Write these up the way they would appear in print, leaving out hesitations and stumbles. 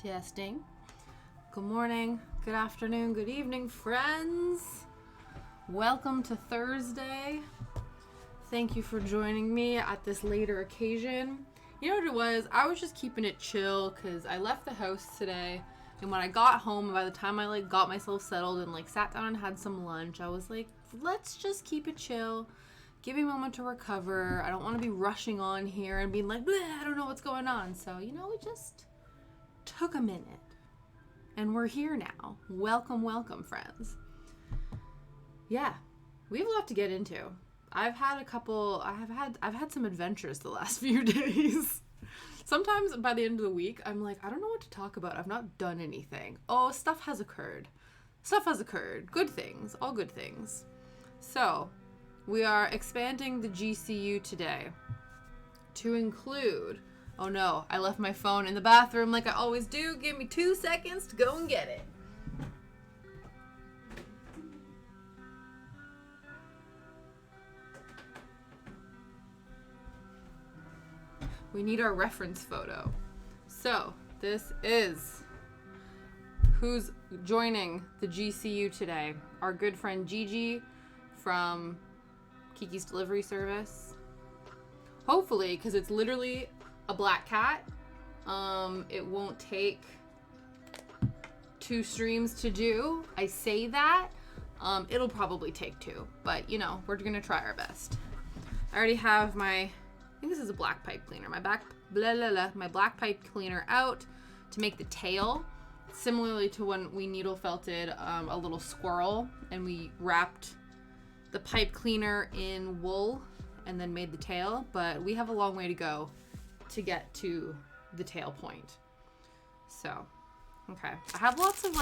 Testing. Good morning, good afternoon, good evening, friends. Welcome to Thursday. Thank you for joining me at this later occasion. You know what it was? I was just keeping it chill because I left the house today, and when I got home, by the time I got myself settled and sat down and had some lunch, I was like, let's just keep it chill. Give me a moment to recover. I don't want to be rushing on here and being like, I don't know what's going on. So, we just took a minute. And we're here now. Welcome, friends. Yeah, we have a lot to get into. I've had some adventures the last few days. Sometimes by the end of the week, I'm like, I don't know what to talk about. I've not done anything. Oh, stuff has occurred. Good things. All good things. So, we are expanding the GCU today to include... Oh no, I left my phone in the bathroom like I always do. Give me 2 seconds to go and get it. We need our reference photo. So, this is who's joining the GCU today. Our good friend Jiji from Kiki's delivery service. Hopefully, because it's literally a black cat. It won't take 2 streams to do. I say that. It'll probably take 2, but we're gonna try our best. I already have I think this is a black pipe cleaner. My black pipe cleaner out to make the tail. Similarly to when we needle felted a little squirrel and we wrapped the pipe cleaner in wool and then made the tail, but we have a long way to go to get to the tail point. So, okay. I have lots of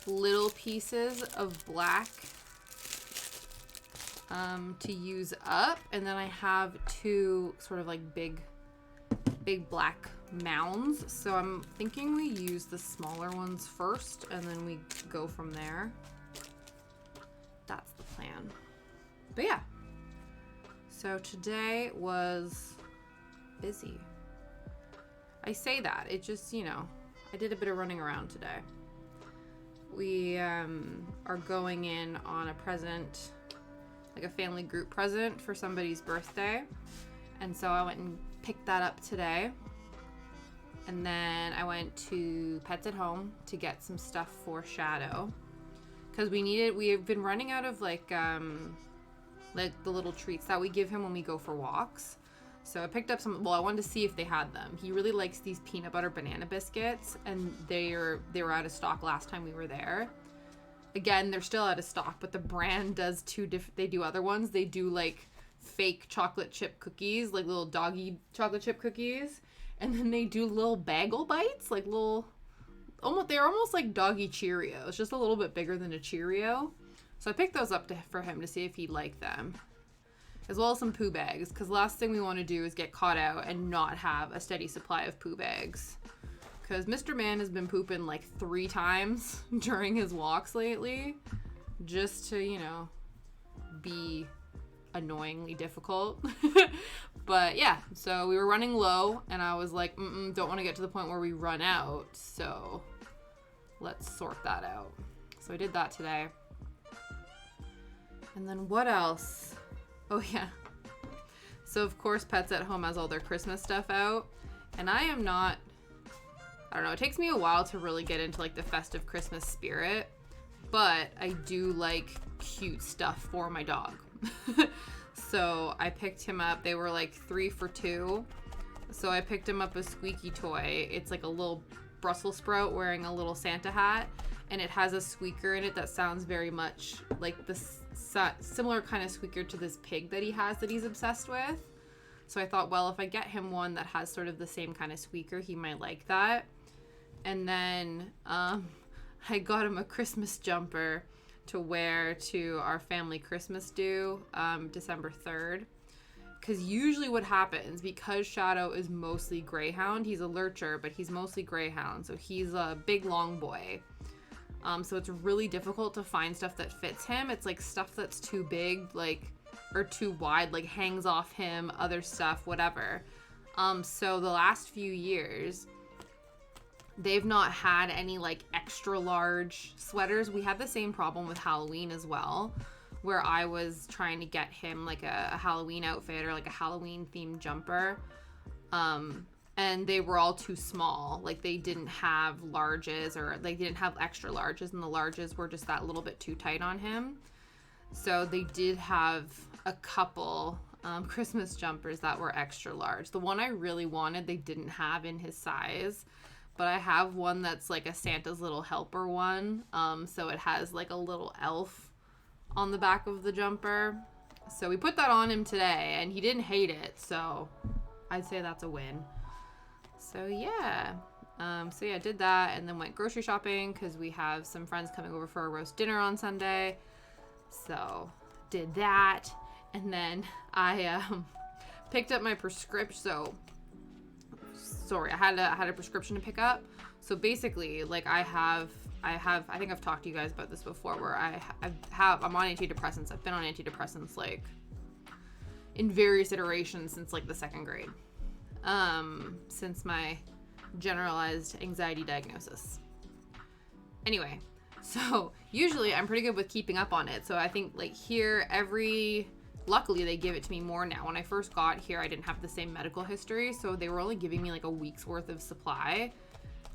little pieces of black to use up, and then I have 2 sort of big black mounds. So I'm thinking we use the smaller ones first and then we go from there. That's the plan. But yeah. So today was busy. I say that. It just, I did a bit of running around today. We are going in on a present, a family group present for somebody's birthday. And so I went and picked that up today. And then I went to Pets at Home to get some stuff for Shadow. Because we have been running out of the little treats that we give him when we go for walks. So I picked up some, I wanted to see if they had them. He really likes these peanut butter banana biscuits, and they were out of stock last time we were there. Again, they're still out of stock, but the brand does they do other ones. They do fake chocolate chip cookies, little doggy chocolate chip cookies, and then they do little bagel bites, they're almost like doggy Cheerios, just a little bit bigger than a Cheerio. So I picked those up for him to see if he'd like them. As well as some poo bags, because last thing we want to do is get caught out and not have a steady supply of poo bags. Because Mr. Man has been pooping 3 times during his walks lately, just to, be annoyingly difficult. But yeah, so we were running low, and I was like, don't want to get to the point where we run out, so let's sort that out. So I did that today. And then what else? Oh yeah. So of course Pets at Home has all their Christmas stuff out, and I don't know, it takes me a while to really get into the festive Christmas spirit, but I do like cute stuff for my dog. So I picked him up, they were 3 for $2. So I picked him up a squeaky toy. It's a little Brussels sprout wearing a little Santa hat, and it has a squeaker in it that sounds very much like the similar kind of squeaker to this pig that he has that he's obsessed with. So I thought, well, if I get him one that has sort of the same kind of squeaker, he might like that. And then I got him a Christmas jumper to wear to our family Christmas do December 3rd. Because usually what happens, because Shadow is mostly greyhound, he's a lurcher, but he's mostly greyhound, so he's a big long boy. So it's really difficult to find stuff that fits him. It's stuff that's too big, or too wide, hangs off him, other stuff, whatever. So the last few years, they've not had any like extra large sweaters. We had the same problem with Halloween as well, where I was trying to get him like a Halloween outfit or like a Halloween themed jumper. And they were all too small. Like they didn't have larges, or like they didn't have extra larges, and the larges were just that little bit too tight on him. So they did have a couple Christmas jumpers that were extra large. The one I really wanted, they didn't have in his size, but I have one that's like a Santa's Little Helper one. So it has like a little elf on the back of the jumper. So we put that on him today, and he didn't hate it. So I'd say that's a win. So yeah, did that, and then went grocery shopping because we have some friends coming over for a roast dinner on Sunday. So did that, and then I picked up my prescription. So sorry, I had a prescription to pick up. So basically, like I think I've talked to you guys about this before, where I'm on antidepressants. I've been on antidepressants like in various iterations since like the second grade. Since my generalized anxiety diagnosis. Anyway, so usually I'm pretty good with keeping up on it. So I think like here luckily they give it to me more now. When I first got here, I didn't have the same medical history, so they were only giving me like a week's worth of supply.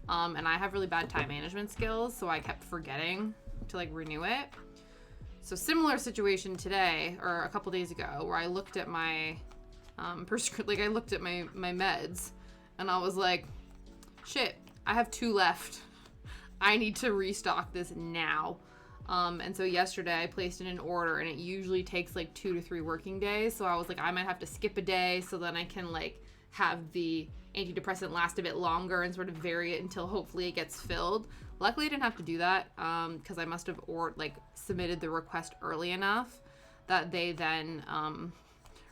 And I have really bad time management skills, so I kept forgetting to like renew it. So similar situation today, or a couple days ago, where I looked at my I looked at my meds, and I was like, shit, I have 2 left. I need to restock this now. And so yesterday I placed in an order, and it usually takes like 2 to 3 working days. So I was like, I might have to skip a day so then I can like have the antidepressant last a bit longer and sort of vary it until hopefully it gets filled. Luckily I didn't have to do that, because I must have submitted the request early enough that they then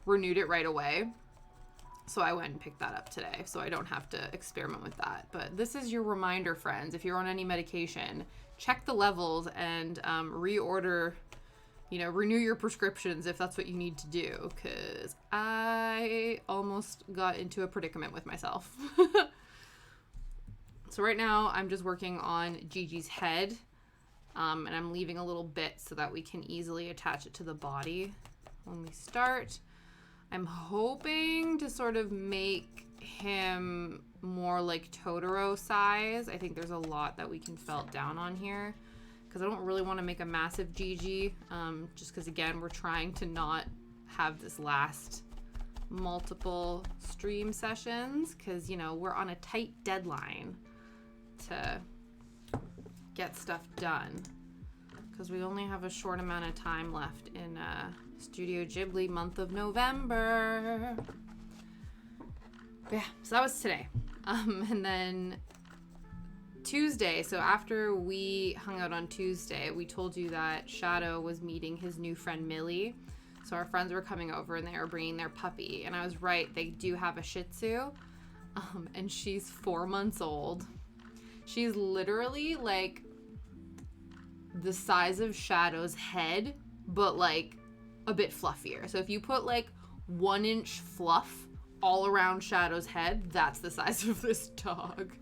renewed it right away. So I went and picked that up today, so I don't have to experiment with that. But this is your reminder, friends. If you're on any medication, check the levels and reorder, renew your prescriptions if that's what you need to do, because I almost got into a predicament with myself. So right now I'm just working on Gigi's head, and I'm leaving a little bit so that we can easily attach it to the body when we start. I'm hoping to sort of make him more like Totoro size. I think there's a lot that we can felt down on here, because I don't really want to make a massive Gigi, just because, again, we're trying to not have this last multiple stream sessions, because, we're on a tight deadline to get stuff done, because we only have a short amount of time left in Studio Ghibli month of November. Yeah, so that was today. And then Tuesday, so after we hung out on Tuesday, we told you that Shadow was meeting his new friend Millie. So our friends were coming over and they were bringing their puppy. And I was right, they do have a Shih Tzu. And she's 4 months old. She's literally like the size of Shadow's head, but like a bit fluffier. So if you put like 1-inch fluff all around Shadow's head, that's the size of this dog.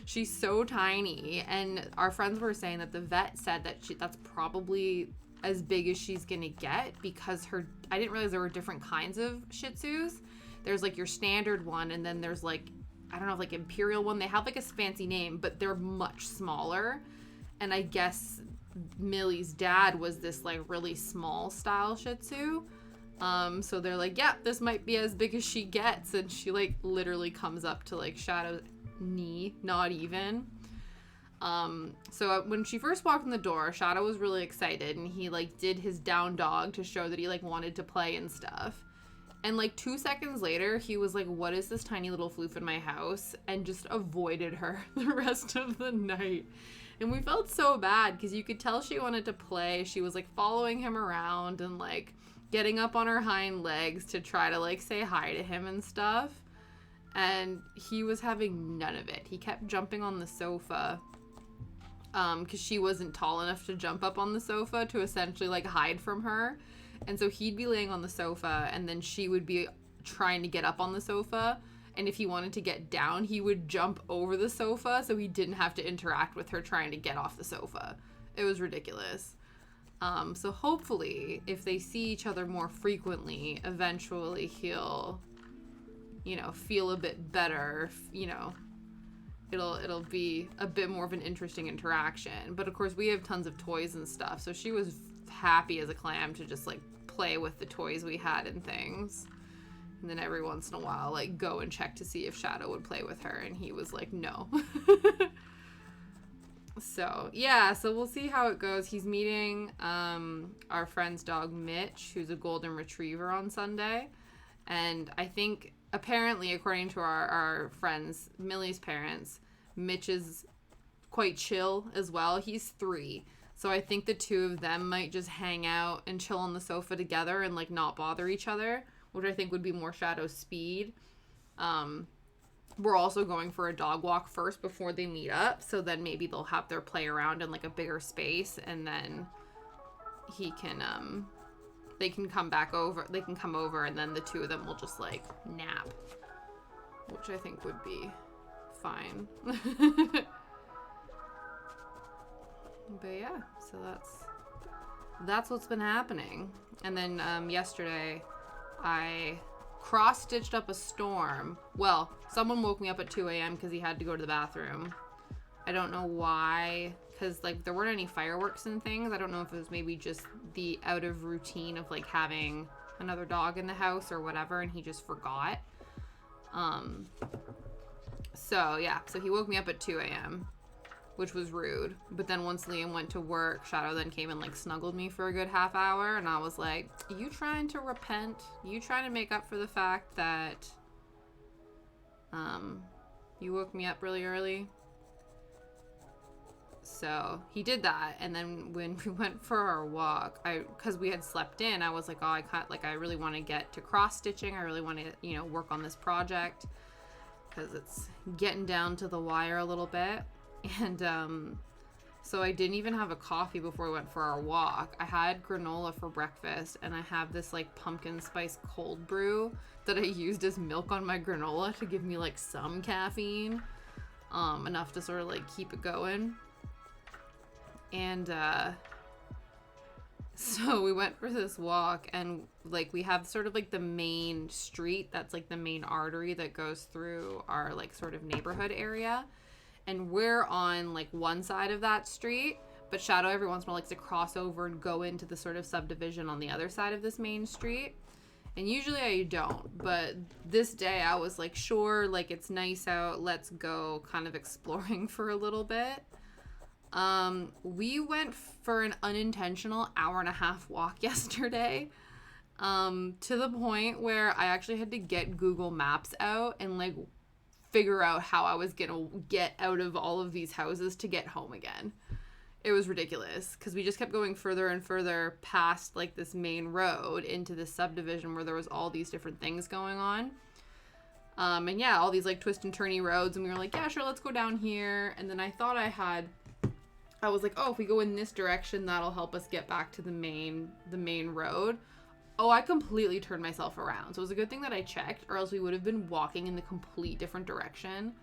She's so tiny, and our friends were saying that the vet said that that's probably as big as she's gonna get, because I didn't realize there were different kinds of Shih Tzus. There's like your standard one, and then there's like, I don't know, like Imperial one. They have like a fancy name, but they're much smaller. And I guess Millie's dad was this like really small style Shih Tzu. So they're like, yeah, this might be as big as she gets. And she like literally comes up to like Shadow's knee, not even. So when she first walked in the door, Shadow was really excited, and he like did his down dog to show that he like wanted to play and stuff. And like 2 seconds later, he was like, what is this tiny little floof in my house? And just avoided her the rest of the night. And we felt so bad, because you could tell she wanted to play. She was like following him around and like getting up on her hind legs to try to like say hi to him and stuff. And he was having none of it. He kept jumping on the sofa, because she wasn't tall enough to jump up on the sofa to essentially like hide from her. And so he'd be laying on the sofa, and then she would be trying to get up on the sofa, and if he wanted to get down, he would jump over the sofa so he didn't have to interact with her trying to get off the sofa. It was ridiculous. So hopefully, if they see each other more frequently, eventually he'll, you know, feel a bit better, you know, it'll be a bit more of an interesting interaction. But of course, we have tons of toys and stuff, so she was happy as a clam to just, like, play with the toys we had and things. And then every once in a while, like, go and check to see if Shadow would play with her, and he was like, no. So, yeah, so we'll see how it goes. He's meeting our friend's dog, Mitch, who's a golden retriever, on Sunday. And I think, apparently, according to our friends, Millie's parents, Mitch is quite chill as well. He's 3. So I think the two of them might just hang out and chill on the sofa together and, like, not bother each other, which I think would be more Shadow's speed. We're also going for a dog walk first before they meet up, so then maybe they'll have their play around in, like, a bigger space, and then he can, they can come over, and then the two of them will just, like, nap, which I think would be fine. But yeah, so that's what's been happening. And then yesterday I cross-stitched up a storm. Well, someone woke me up at 2 a.m. because he had to go to the bathroom. I don't know why, because, like, there weren't any fireworks and things. I don't know if it was maybe just the out of routine of, like, having another dog in the house or whatever, and he just forgot. So yeah, so he woke me up at 2 a.m., which was rude. But then once Liam went to work, Shadow then came and, like, snuggled me for a good half hour, and I was like, you trying to repent? You trying to make up for the fact that you woke me up really early? So he did that, and then when we went for our walk, because we had slept in, I was like, oh, I really want to get to cross stitching. I really want to, you know, work on this project because it's getting down to the wire a little bit. And so I didn't even have a coffee before we went for our walk. I had granola for breakfast, and I have this, like, pumpkin spice cold brew that I used as milk on my granola to give me, like, some caffeine, enough to sort of, like, keep it going. And so we went for this walk, and, like, we have sort of, like, the main street that's, like, the main artery that goes through our, like, sort of neighborhood area. And we're on, like, one side of that street, but Shadow every once in a while likes to cross over and go into the sort of subdivision on the other side of this main street. And usually I don't, but this day I was like, sure, like, it's nice out, let's go kind of exploring for a little bit. We went for an unintentional 1.5-hour walk yesterday, to the point where I actually had to get Google Maps out and, like, figure out how I was gonna get out of all of these houses to get home again. It was ridiculous because we just kept going further and further past, like, this main road into this subdivision where there was all these different things going on. And yeah, all these, like, twist and turny roads, and we were like, yeah, sure, let's go down here. And then I thought I was like, oh, if we go in this direction, that'll help us get back to the main road. Oh, I completely turned myself around. So it was a good thing that I checked, or else we would have been walking in the complete different direction.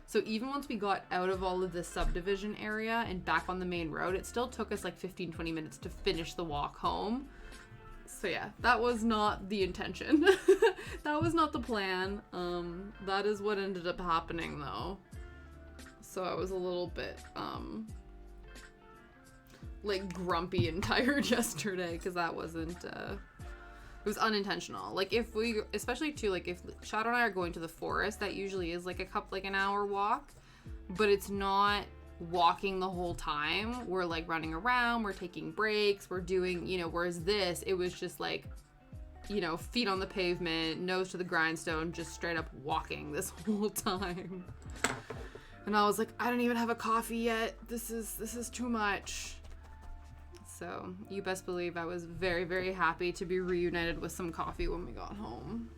So even once we got out of all of this subdivision area and back on the main road, it still took us like 15-20 minutes to finish the walk home. So yeah, that was not the intention. That was not the plan. That is what ended up happening, though. So I was a little bit like, grumpy and tired yesterday because that wasn't it was unintentional. Like, if we, especially too, like, if Shadow and I are going to the forest, that usually is like an hour walk, but it's not walking the whole time. We're, like, running around, we're taking breaks, we're doing, you know, whereas this, it was just like, you know, feet on the pavement, nose to the grindstone, just straight up walking this whole time. And I was like, I don't even have a coffee yet. This is too much. So you best believe I was very, very happy to be reunited with some coffee when we got home.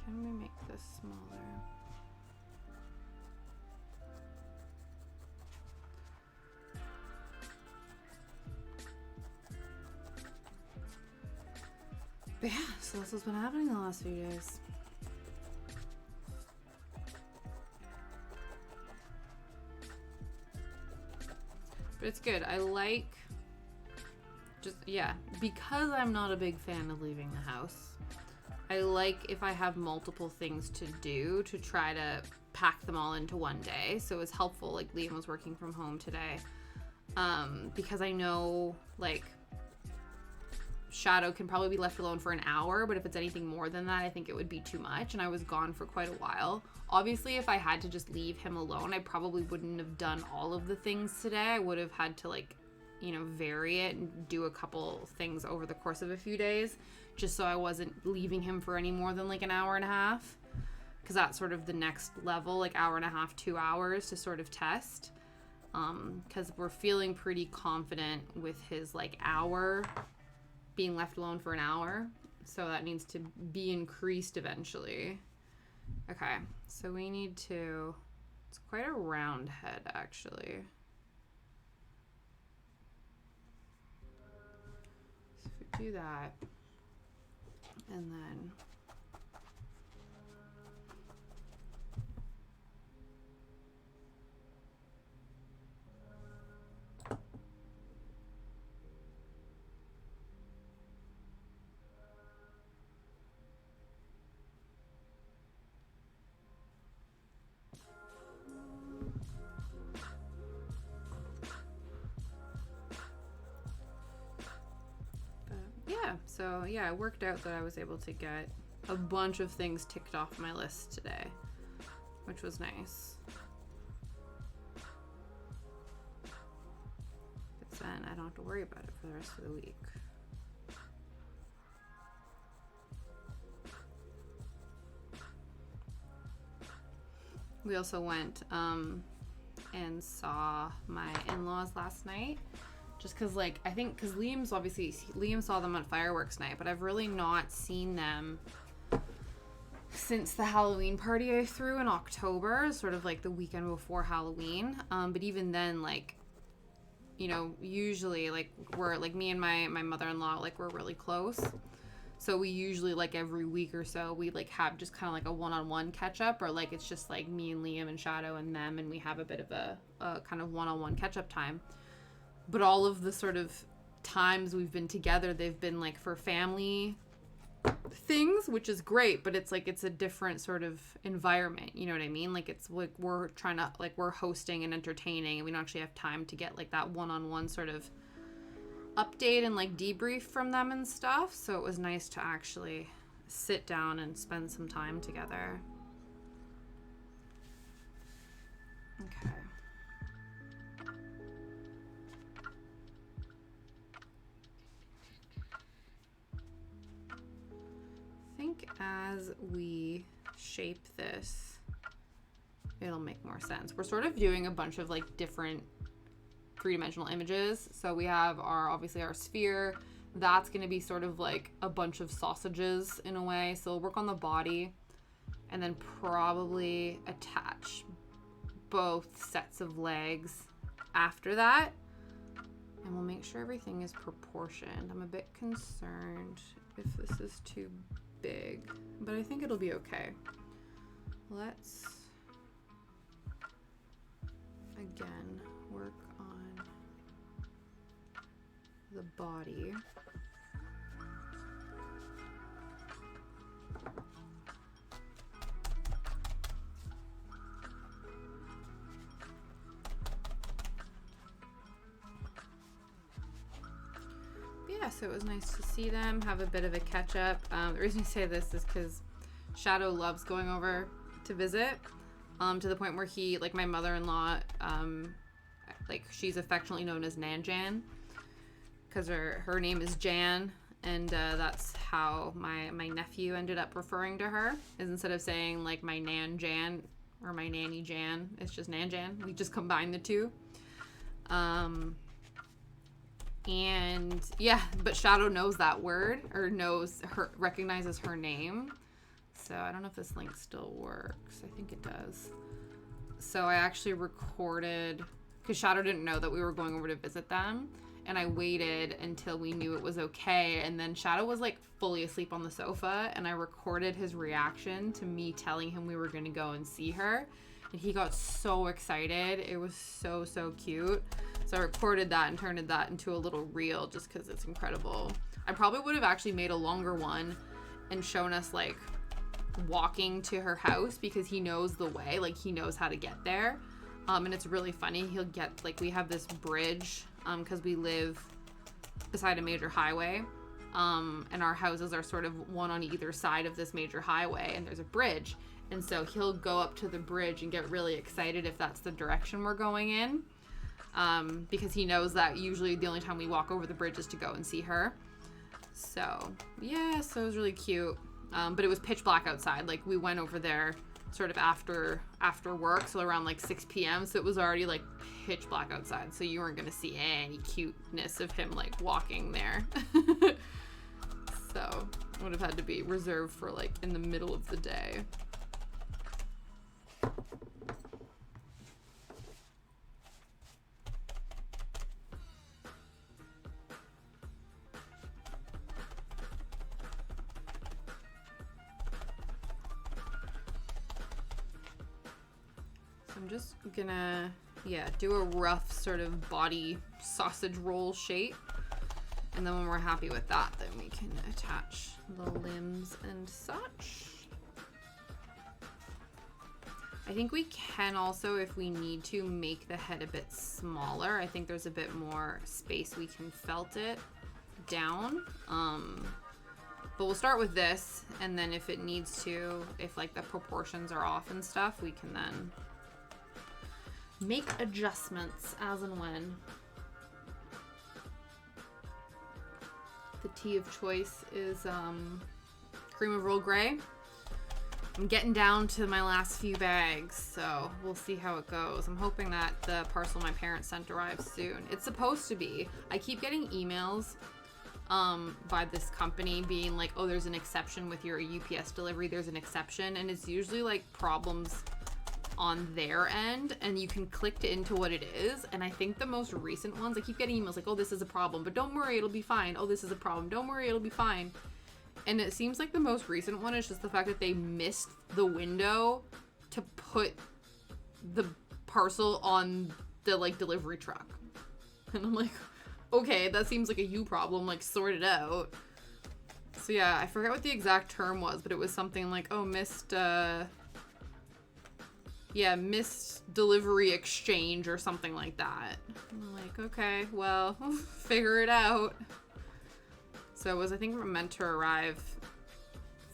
Can we make this smaller? But yeah, so that's what's been happening the last few days. But it's good. I like because I'm not a big fan of leaving the house. I like if I have multiple things to do to try to pack them all into one day. So it's helpful. Like Liam was working from home today. Because I know like Shadow can probably be left alone for an hour, but if it's anything more than that, I think it would be too much. And I was gone for quite a while. Obviously, if I had to just leave him alone, I probably wouldn't have done all of the things today. I would have had to like, you know, vary it and do a couple things over the course of a few days, just so I wasn't leaving him for any more than like an hour and a half. Because that's sort of the next level, like hour and a half, 2 hours to sort of test. Because we're feeling pretty confident with his like hour being left alone for an hour. So that needs to be increased eventually. Okay, so we need to, it's quite a round head actually. So if we do that, and then so yeah, it worked out that I was able to get a bunch of things ticked off my list today, which was nice. But then I don't have to worry about it for the rest of the week. We also went and saw my in-laws last night. Just because, like, I think, because Liam saw them on fireworks night, but I've really not seen them since the Halloween party I threw in October, sort of like the weekend before Halloween. But even then, like, you know, usually, like, we're, like, me and my mother-in-law, like, we're really close. So we usually, like, every week or so, we, like, have just kind of, like, a one-on-one catch-up, or, like, it's just, like, me and Liam and Shadow and them, and we have a bit of a kind of one-on-one catch-up time. But all of the sort of times we've been together, they've been like for family things, which is great, but it's like it's a different sort of environment, you know what I mean? Like it's like we're hosting and entertaining, and we don't actually have time to get like that one-on-one sort of update and like debrief from them and stuff. So it was nice to actually sit down and spend some time together. Okay. I think as we shape this, it'll make more sense. We're sort of doing a bunch of like different three-dimensional images. So we have obviously our sphere. That's going to be sort of like a bunch of sausages in a way. So we'll work on the body and then probably attach both sets of legs after that. And we'll make sure everything is proportioned. I'm a bit concerned if this is too big, but I think it'll be okay. Let's again work on the body. Yeah, so it was nice to see them, have a bit of a catch up. The reason I say this is because Shadow loves going over to visit, to the point where he, like my mother-in-law, like she's affectionately known as Nan Jan, because her name is Jan, and that's how my nephew ended up referring to her, is instead of saying like my Nan Jan or my nanny Jan, it's just Nan Jan. We just combine the two. And yeah, but Shadow knows that word, or recognizes her name. So I don't know if this link still works. I think it does. So I actually recorded, because Shadow didn't know that we were going over to visit them. and I waited until we knew it was okay, and then Shadow was like fully asleep on the sofa, and I recorded his reaction to me telling him we were going to go and see her, and he got so excited. It was so cute. So I recorded that and turned that into a little reel just because it's incredible. I probably would have actually made a longer one and shown us like walking to her house, because he knows the way, like he knows how to get there. And it's really funny. He'll get, like, we have this bridge because we live beside a major highway, and our houses are sort of one on either side of this major highway, and there's a bridge, and so he'll go up to the bridge and get really excited if that's the direction we're going in, because he knows that usually the only time we walk over the bridge is to go and see her. So yeah, so it was really cute. But it was pitch black outside. Like, we went over there sort of after work, so around like 6 p.m. So it was already like pitch black outside, so you weren't gonna see any cuteness of him like walking there. So would have had to be reserved for like in the middle of the day. I'm just gonna, do a rough sort of body sausage roll shape. And then when we're happy with that, then we can attach the limbs and such. I think we can also, if we need to, make the head a bit smaller. I think there's a bit more space we can felt it down. But we'll start with this, and then if it needs to, if like the proportions are off and stuff, we can then make adjustments as and when. The tea of choice is cream of Earl Grey. I'm getting down to my last few bags, so we'll see how it goes. I'm hoping that the parcel my parents sent arrives soon. It's supposed to be. I keep getting emails by this company being like, oh, there's an exception with your UPS delivery. There's an exception, and it's usually like problems on their end, and you can click into what it is. And I think the most recent ones, I keep getting emails like, oh, this is a problem, but don't worry, it'll be fine. Oh, this is a problem, don't worry, it'll be fine. And it seems like the most recent one is just the fact that they missed the window to put the parcel on the like delivery truck. And I'm like, okay, that seems like a you problem, like sort it out. So yeah, I forget what the exact term was, but it was something like, oh, missed delivery exchange or something like that. And I'm like, okay, well, figure it out. So it was, I think, meant to arrive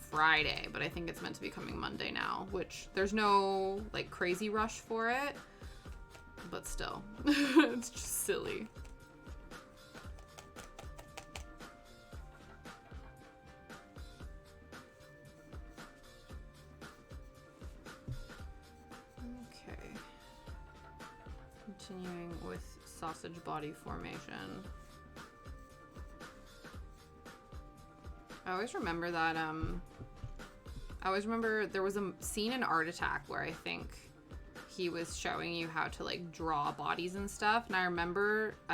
Friday, but I think it's meant to be coming Monday now, which there's no like crazy rush for it, but still, it's just silly. Continuing with sausage body formation. I always remember that, I always remember there was a scene in Art Attack where I think he was showing you how to like draw bodies and stuff. And I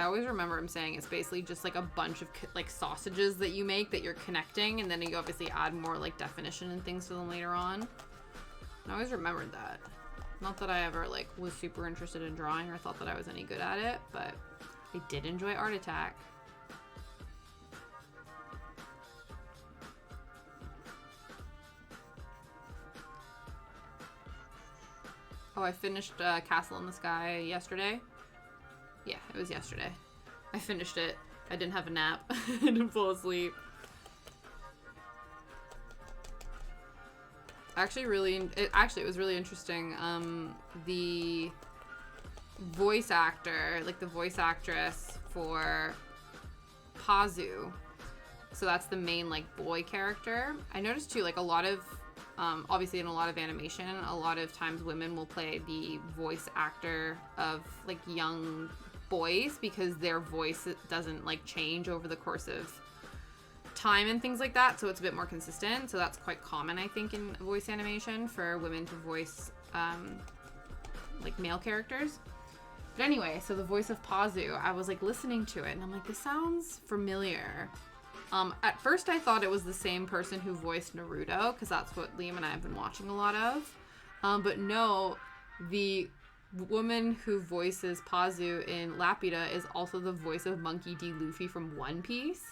always remember him saying it's basically just like a bunch of like sausages that you make that you're connecting. And then you obviously add more like definition and things to them later on. And I always remembered that. Not that I ever like was super interested in drawing or thought that I was any good at it, but I did enjoy Art Attack. Oh, I finished Castle in the Sky yesterday. Yeah, it was yesterday. I finished it. I didn't have a nap. I didn't fall asleep. It was really interesting. The voice actor, like the voice actress for Pazu, so that's the main like boy character. I noticed too, like a lot of, obviously in a lot of animation, a lot of times women will play the voice actor of like young boys because their voice doesn't like change over the course of time and things like that, so it's a bit more consistent. So that's quite common, I think, in voice animation for women to voice like male characters. But anyway, so the voice of Pazu, I was like listening to it and I'm like, this sounds familiar. At first I thought it was the same person who voiced Naruto, because that's what Liam and I have been watching a lot of. But no, the woman who voices Pazu in Lapida is also the voice of Monkey D. Luffy from One Piece.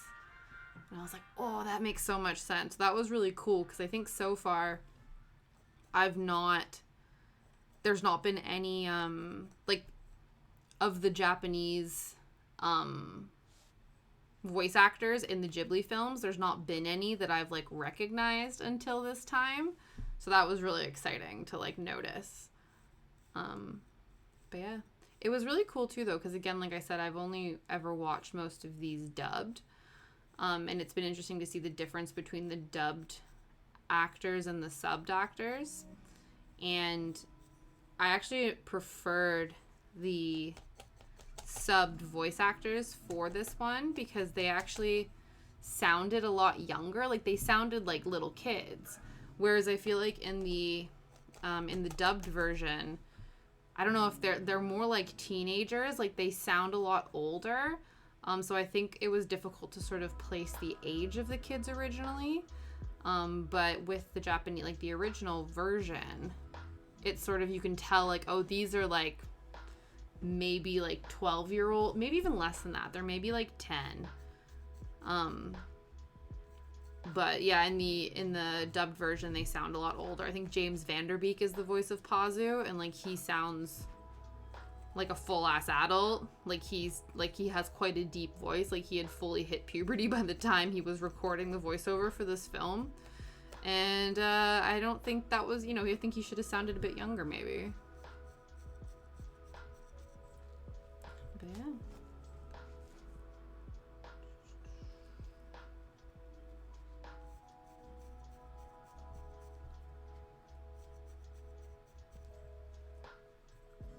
And I was like, oh, that makes so much sense. That was really cool, because I think so far there's not been any, like, of the Japanese voice actors in the Ghibli films, there's not been any that I've like recognized until this time. So that was really exciting to like notice. But yeah, it was really cool too though, because again, like I said, I've only ever watched most of these dubbed. And it's been interesting to see the difference between the dubbed actors and the subbed actors. And I actually preferred the subbed voice actors for this one, because they actually sounded a lot younger. Like they sounded like little kids, whereas I feel like in the dubbed version, I don't know if they're more like teenagers. Like they sound a lot older. So I think it was difficult to sort of place the age of the kids originally. But with the Japanese, like the original version, it's sort of, you can tell like, oh, these are like maybe like 12-year-old, maybe even less than that. They're maybe like 10. But yeah, in the dubbed version, they sound a lot older. I think James Vanderbeek is the voice of Pazu, and like he sounds like a full-ass adult. Like he has quite a deep voice. Like he had fully hit puberty by the time he was recording the voiceover for this film. And I don't think that was, I think he should have sounded a bit younger maybe. But yeah.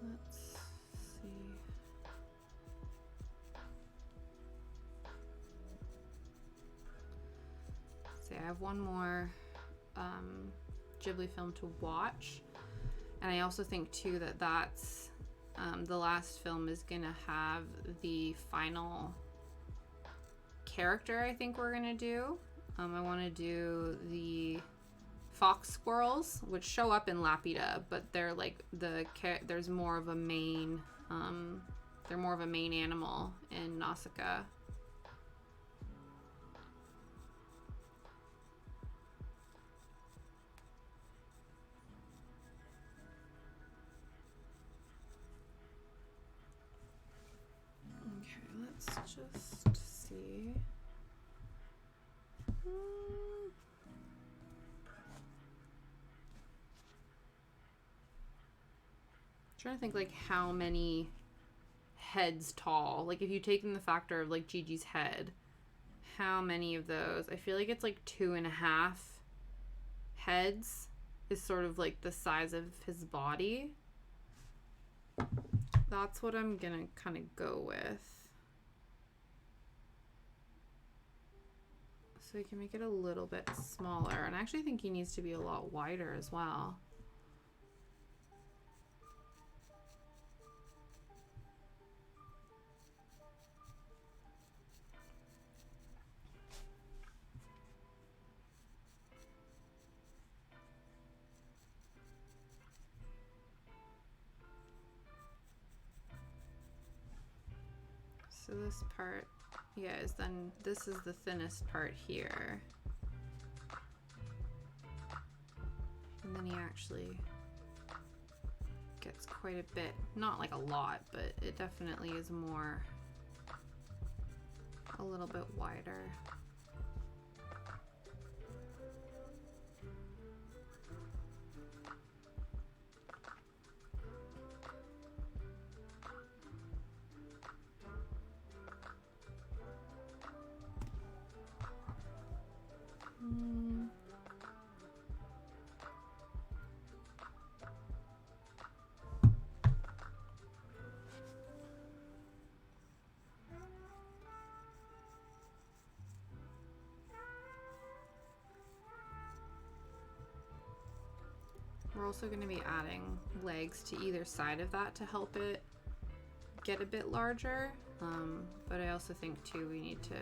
Let's see. I have one more Ghibli film to watch, and I also think too that that's the last film is gonna have the final character I think we're gonna do. I want to do the fox squirrels, which show up in Lapida, but they're like there's more of a main they're more of a main animal in Nausicaa. Let's just see. Trying to think like how many heads tall. Like if you take in the factor of like Gigi's head, how many of those? I feel like it's like 2.5 heads is sort of like the size of his body. That's what I'm gonna kind of go with. So we can make it a little bit smaller. And I actually think he needs to be a lot wider as well. So this part, yeah, this is the thinnest part here. And then he actually gets quite a bit, not like a lot, but it definitely is a little bit wider. We're also going to be adding legs to either side of that to help it get a bit larger, but I also think too we need to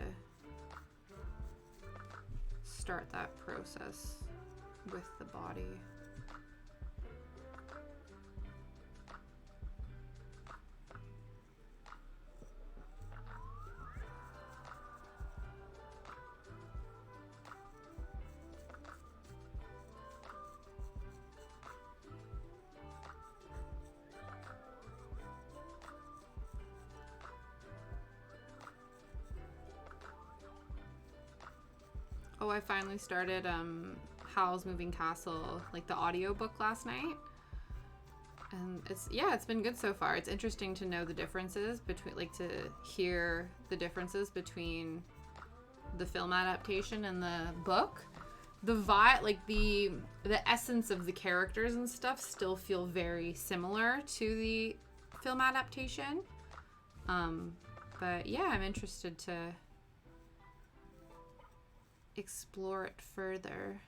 start that process with the body. Oh, I finally started Howl's Moving Castle, like the audiobook last night. And it's been good so far. It's interesting to know the differences between, like, to hear the differences between the film adaptation and the book. The vibe, like the essence of the characters and stuff still feel very similar to the film adaptation. But yeah, I'm interested to explore it further.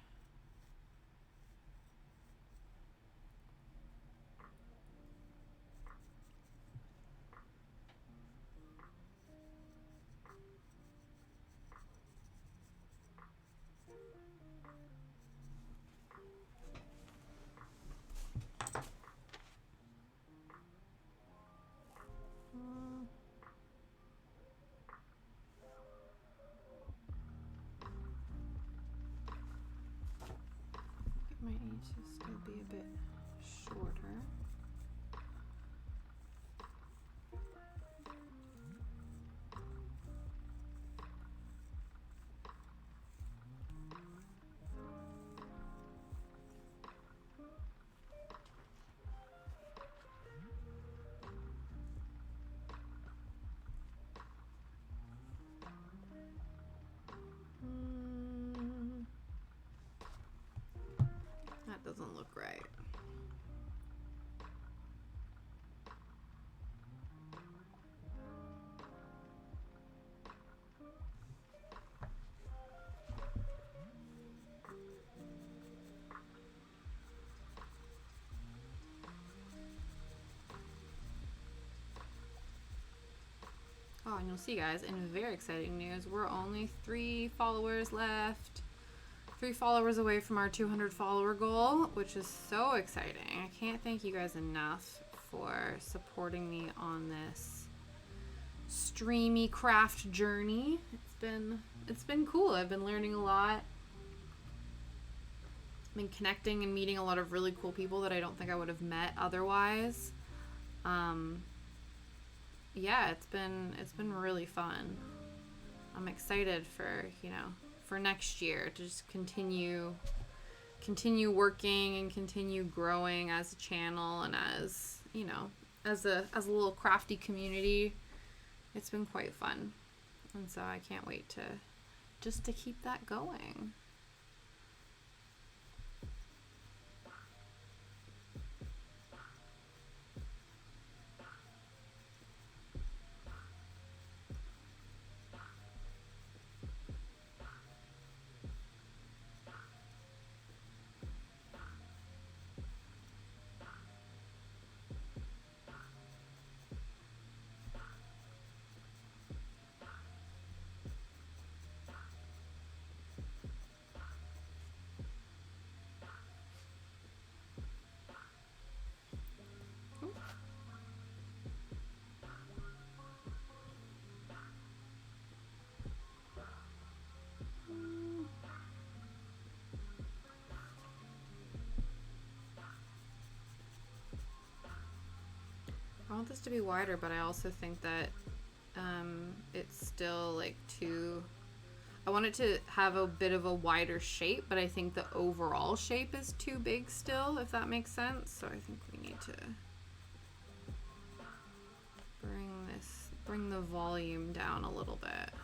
It might need to still be a bit shorter. That doesn't look right. Oh, and you'll see, guys, in very exciting news, we're only 3 followers left. 3 followers away from our 200 follower goal, which is so exciting. I can't thank you guys enough for supporting me on this streamy craft journey. It's been cool. I've been learning a lot. I've been connecting and meeting a lot of really cool people that I don't think I would have met otherwise. Yeah, it's been really fun. I'm excited for, for next year to just continue working and continue growing as a channel and as, as a little crafty community. It's been quite fun. And so I can't wait to keep that going. I want this to be wider, but I also think that it's still like too... I want it to have a bit of a wider shape, but I think the overall shape is too big still, if that makes sense. So I think we need to bring the volume down a little bit.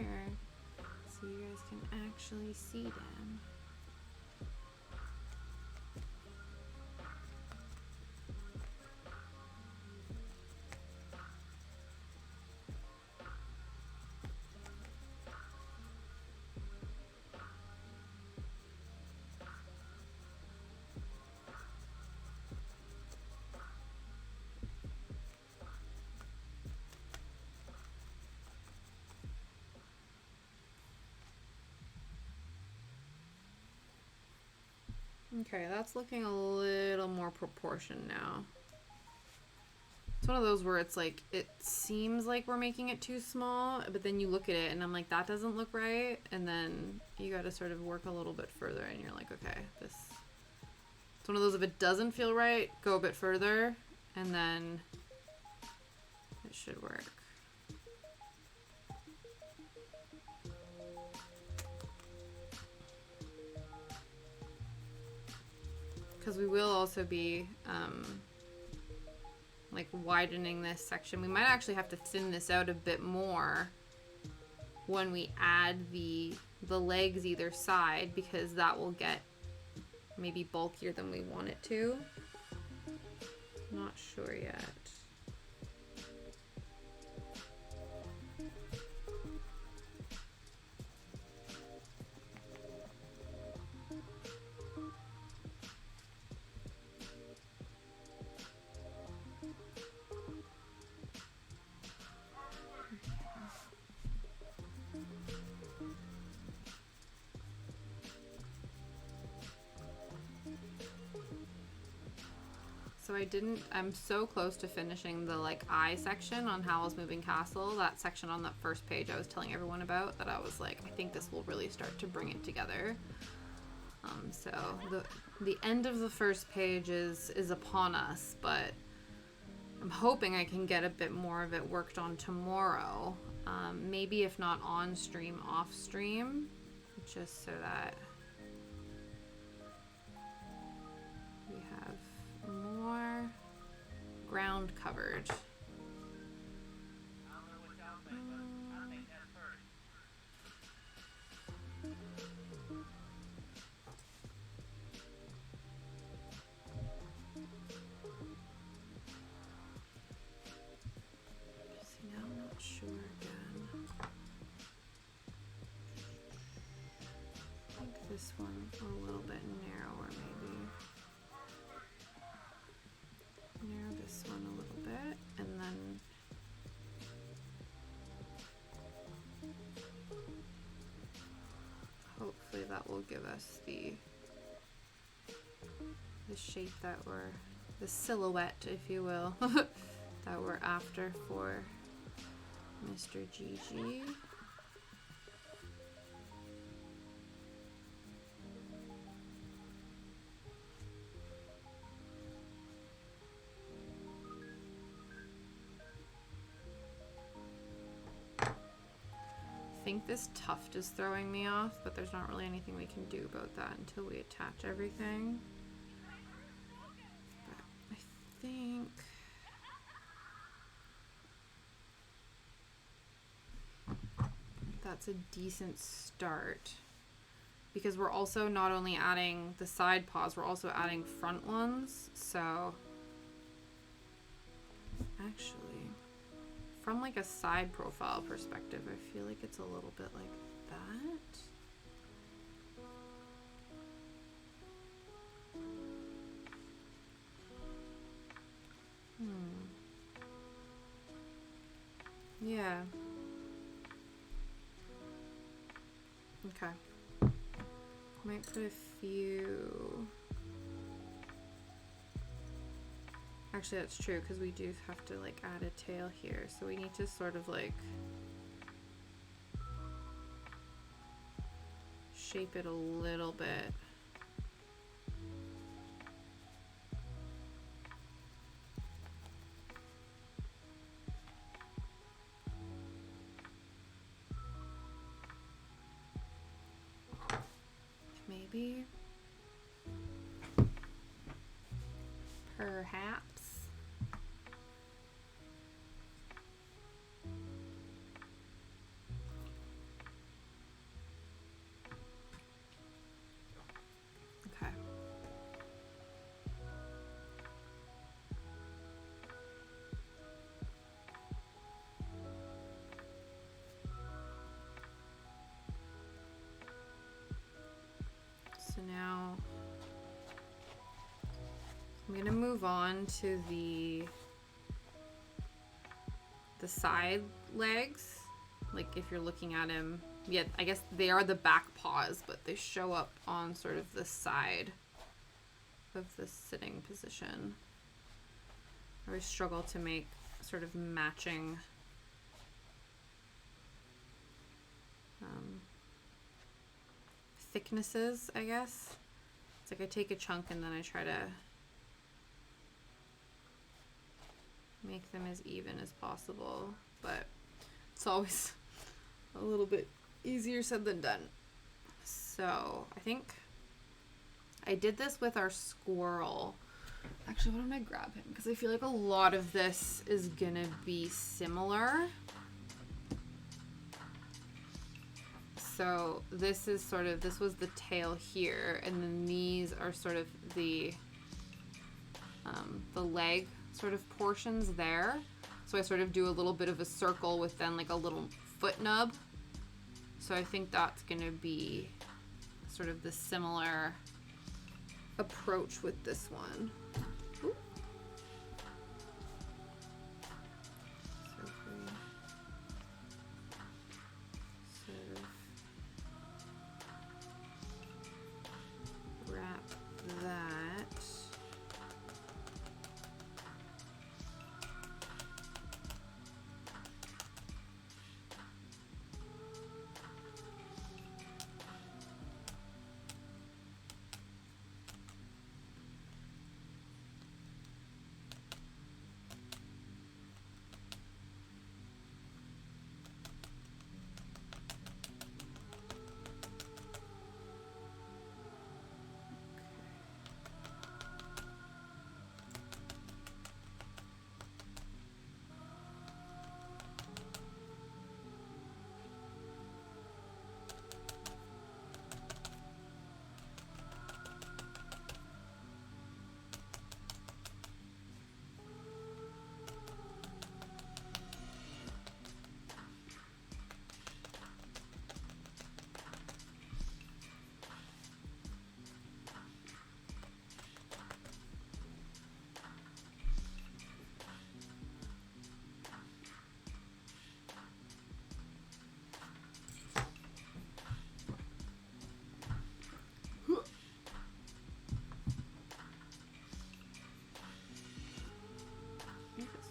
here so you guys can actually see them. Okay, that's looking a little more proportioned now. It's one of those where it's like, it seems like we're making it too small, but then you look at it and I'm like, that doesn't look right. And then you got to sort of work a little bit further and you're like, okay, this, it's one of those, if it doesn't feel right, go a bit further and then it should work. Because we will also be like widening this section. We might actually have to thin this out a bit more when we add the legs either side, because that will get maybe bulkier than we want it to. Not sure yet. So I'm so close to finishing the like eye section on Howl's Moving Castle, that section on that first page I was telling everyone about, that I was like, I think this will really start to bring it together. So the end of the first page is upon us, but I'm hoping I can get a bit more of it worked on tomorrow. Maybe if not on stream, off stream, just so that we have more ground covered. See, now I'm not sure again. I think this one a little bit narrower maybe. Narrow this one a little bit, and then hopefully that will give us the shape that we're, the silhouette, if you will, that we're after for Mr. Jiji. I think this tuft is throwing me off, but there's not really anything we can do about that until we attach everything. But I think that's a decent start, because we're also not only adding the side paws, we're also adding front ones. So actually, from like a side profile perspective, I feel like it's a little bit like that. Yeah. Okay. Might put a few. Actually, that's true, because we do have to like add a tail here, so we need to sort of like shape it a little bit. Maybe. Perhaps. So now I'm gonna move on to the side legs. Like if you're looking at him, yeah, I guess they are the back paws, but they show up on sort of the side of the sitting position. I always struggle to make sort of matching thicknesses, I guess. It's like I take a chunk and then I try to make them as even as possible, but it's always a little bit easier said than done. So I think I did this with our squirrel. Actually, why don't I grab him? Because I feel like a lot of this is gonna be similar. So this is sort of, this was the tail here, and then these are sort of the leg sort of portions there. So I sort of do a little bit of a circle with then like a little foot nub. So I think that's gonna be sort of the similar approach with this one. Ooh. So if we sort of wrap that.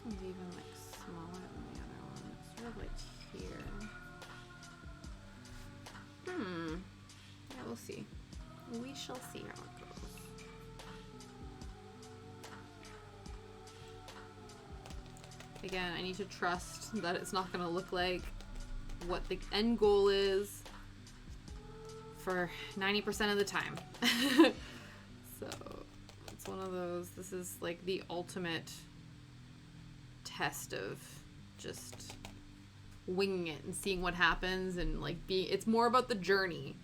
Even like smaller than the other one. It's sort of like here. Yeah, we'll see. We shall see how it goes. Again, I need to trust that it's not going to look like what the end goal is for 90% of the time. So it's one of those, this is like the ultimate test of just winging it and seeing what happens, and like it's more about the journey.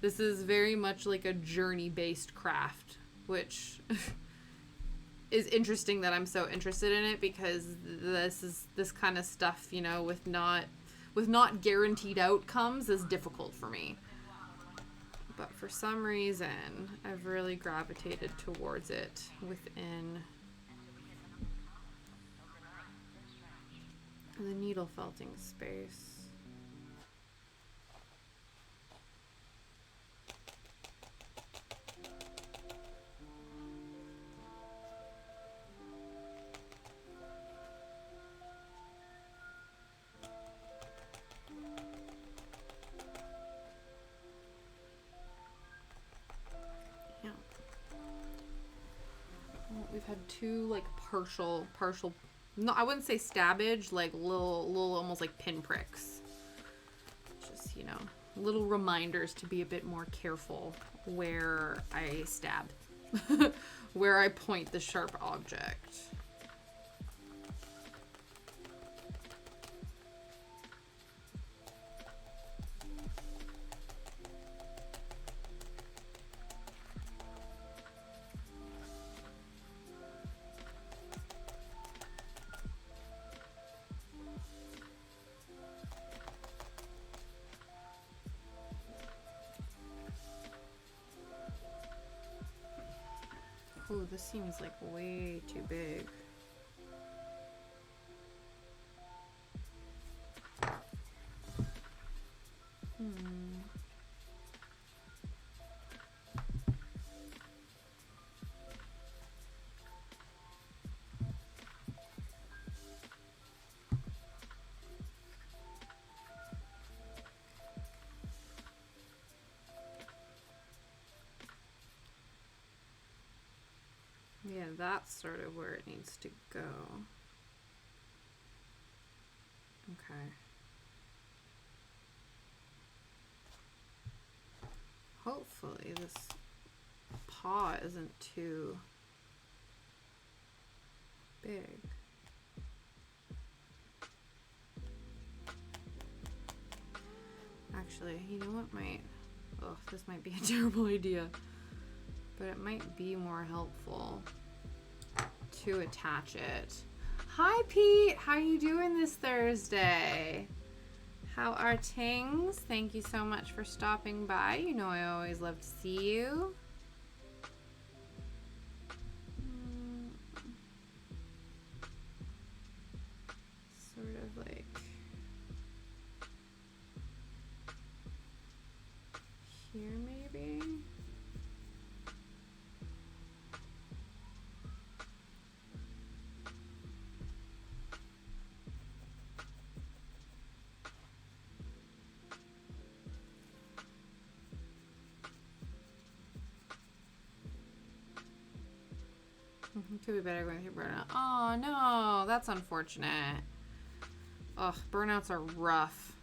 This is very much like a journey based craft, which is interesting that I'm so interested in it, because this kind of stuff, you know, with not guaranteed outcomes is difficult for me. But for some reason, I've really gravitated towards it within the needle felting space. Yeah. Well, we've had two like partial, no, I wouldn't say stabbage, like little almost like pinpricks. Just, you know, little reminders to be a bit more careful where I stab, where I point the sharp object. Ooh, this seems like way too big. Yeah, that's sort of where it needs to go. Okay. Hopefully this paw isn't too big. Actually, you know what might... Oh, this might be a terrible idea. But it might be more helpful to attach it. Hi, Pete! How you doing this Thursday? How are tings? Thank you so much for stopping by. You know I always love to see you. Sort of like here maybe? Could be better going through burnout. Oh no, that's unfortunate. Ugh, burnouts are rough.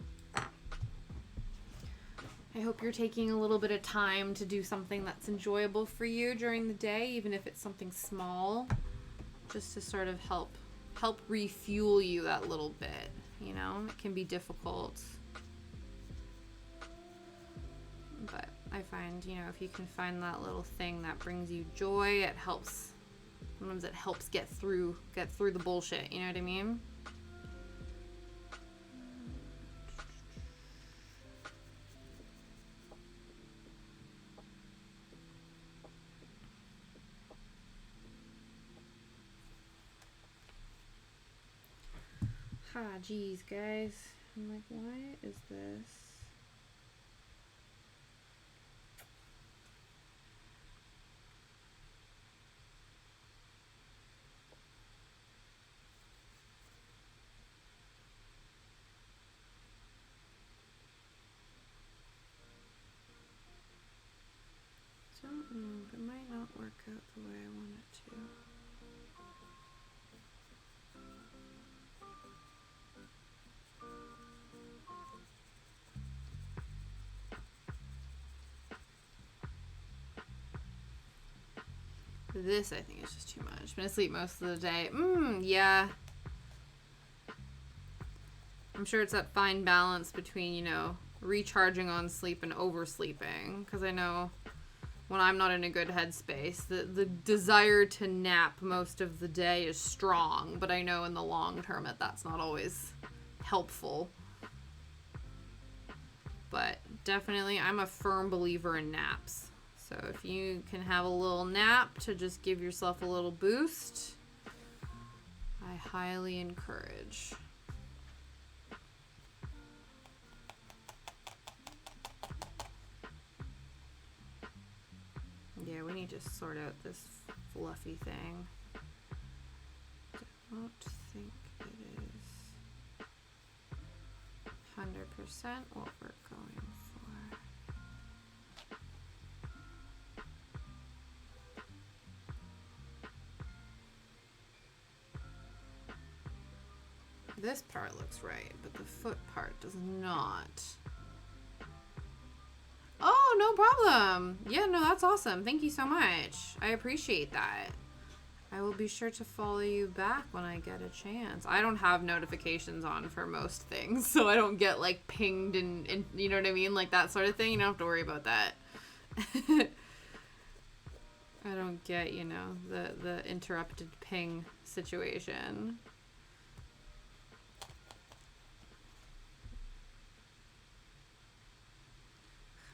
I hope you're taking a little bit of time to do something that's enjoyable for you during the day, even if it's something small, just to sort of help refuel you that little bit. You know, it can be difficult, but I find, you know, if you can find that little thing that brings you joy, it helps. Sometimes it helps get through the bullshit, you know what I mean? Geez, guys. I'm like, why is this? Don't know, it might not work out the way I want it to. This, I think, is just too much. I'm gonna sleep most of the day. Yeah. I'm sure it's that fine balance between, you know, recharging on sleep and oversleeping. Because I know when I'm not in a good headspace, the desire to nap most of the day is strong. But I know in the long term that's not always helpful. But definitely, I'm a firm believer in naps. So if you can have a little nap to just give yourself a little boost, I highly encourage. Yeah, we need to sort out this fluffy thing. Don't think it is 100% what we're going for. This part looks right, but the foot part does not. Oh, no problem. Yeah, no, that's awesome. Thank you so much. I appreciate that. I will be sure to follow you back when I get a chance. I don't have notifications on for most things, so I don't get, like, pinged and you know what I mean? Like, that sort of thing. You don't have to worry about that. I don't get, you know, the interrupted ping situation.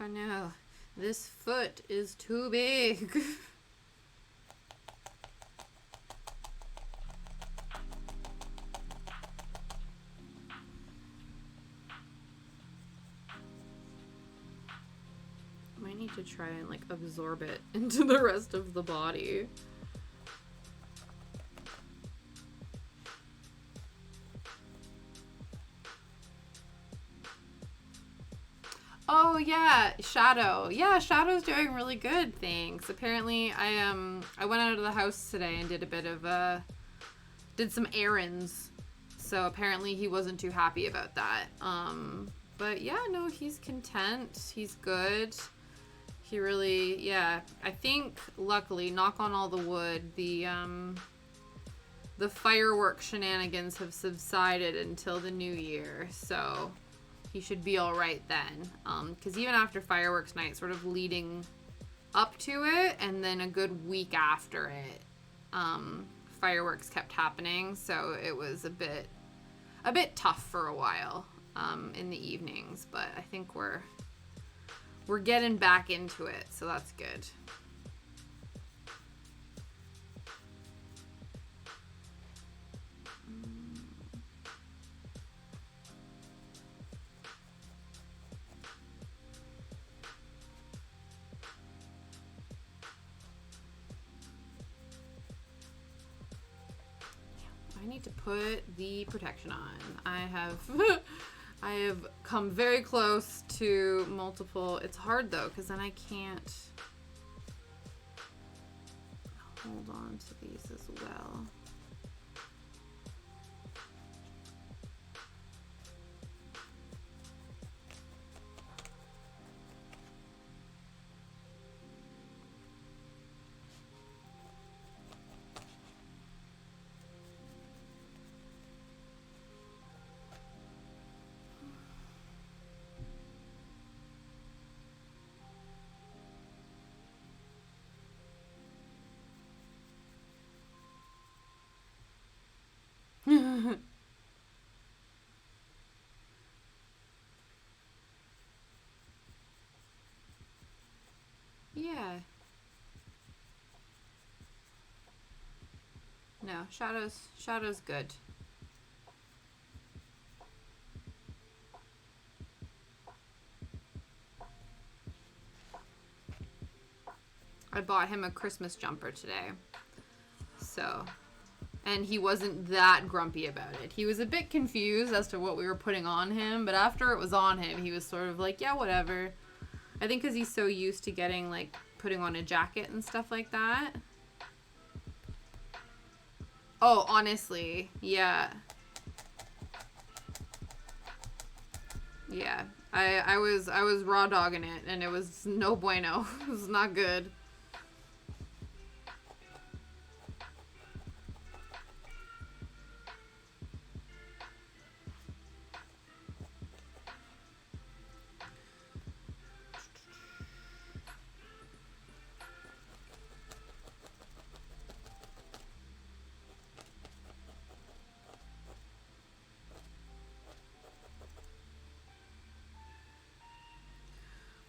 Oh no, this foot is too big. need to try and like absorb it into the rest of the body. Oh yeah, Shadow. Yeah, Shadow's doing really good, thanks. Apparently, I went out of the house today and did a bit of did some errands. So apparently he wasn't too happy about that. But yeah, no, he's content. He's good. He really, yeah. I think luckily, knock on all the wood, the fireworks shenanigans have subsided until the new year. So he should be all right then. Because even after fireworks night, sort of leading up to it, and then a good week after it, fireworks kept happening. So it was a bit tough for a while in the evenings. But I think we're getting back into it, so that's good. I need to put the protection on. I have come very close to multiple. It's hard though, because then I can't hold on to these as well. Yeah. No, Shadow's good. I bought him a Christmas jumper today. So, and he wasn't that grumpy about it. He was a bit confused as to what we were putting on him, but after it was on him, he was sort of like, yeah, whatever. I think because he's so used to getting, like, putting on a jacket and stuff like that. Oh, honestly, yeah. Yeah, I was raw dogging it, and it was no bueno. It was not good.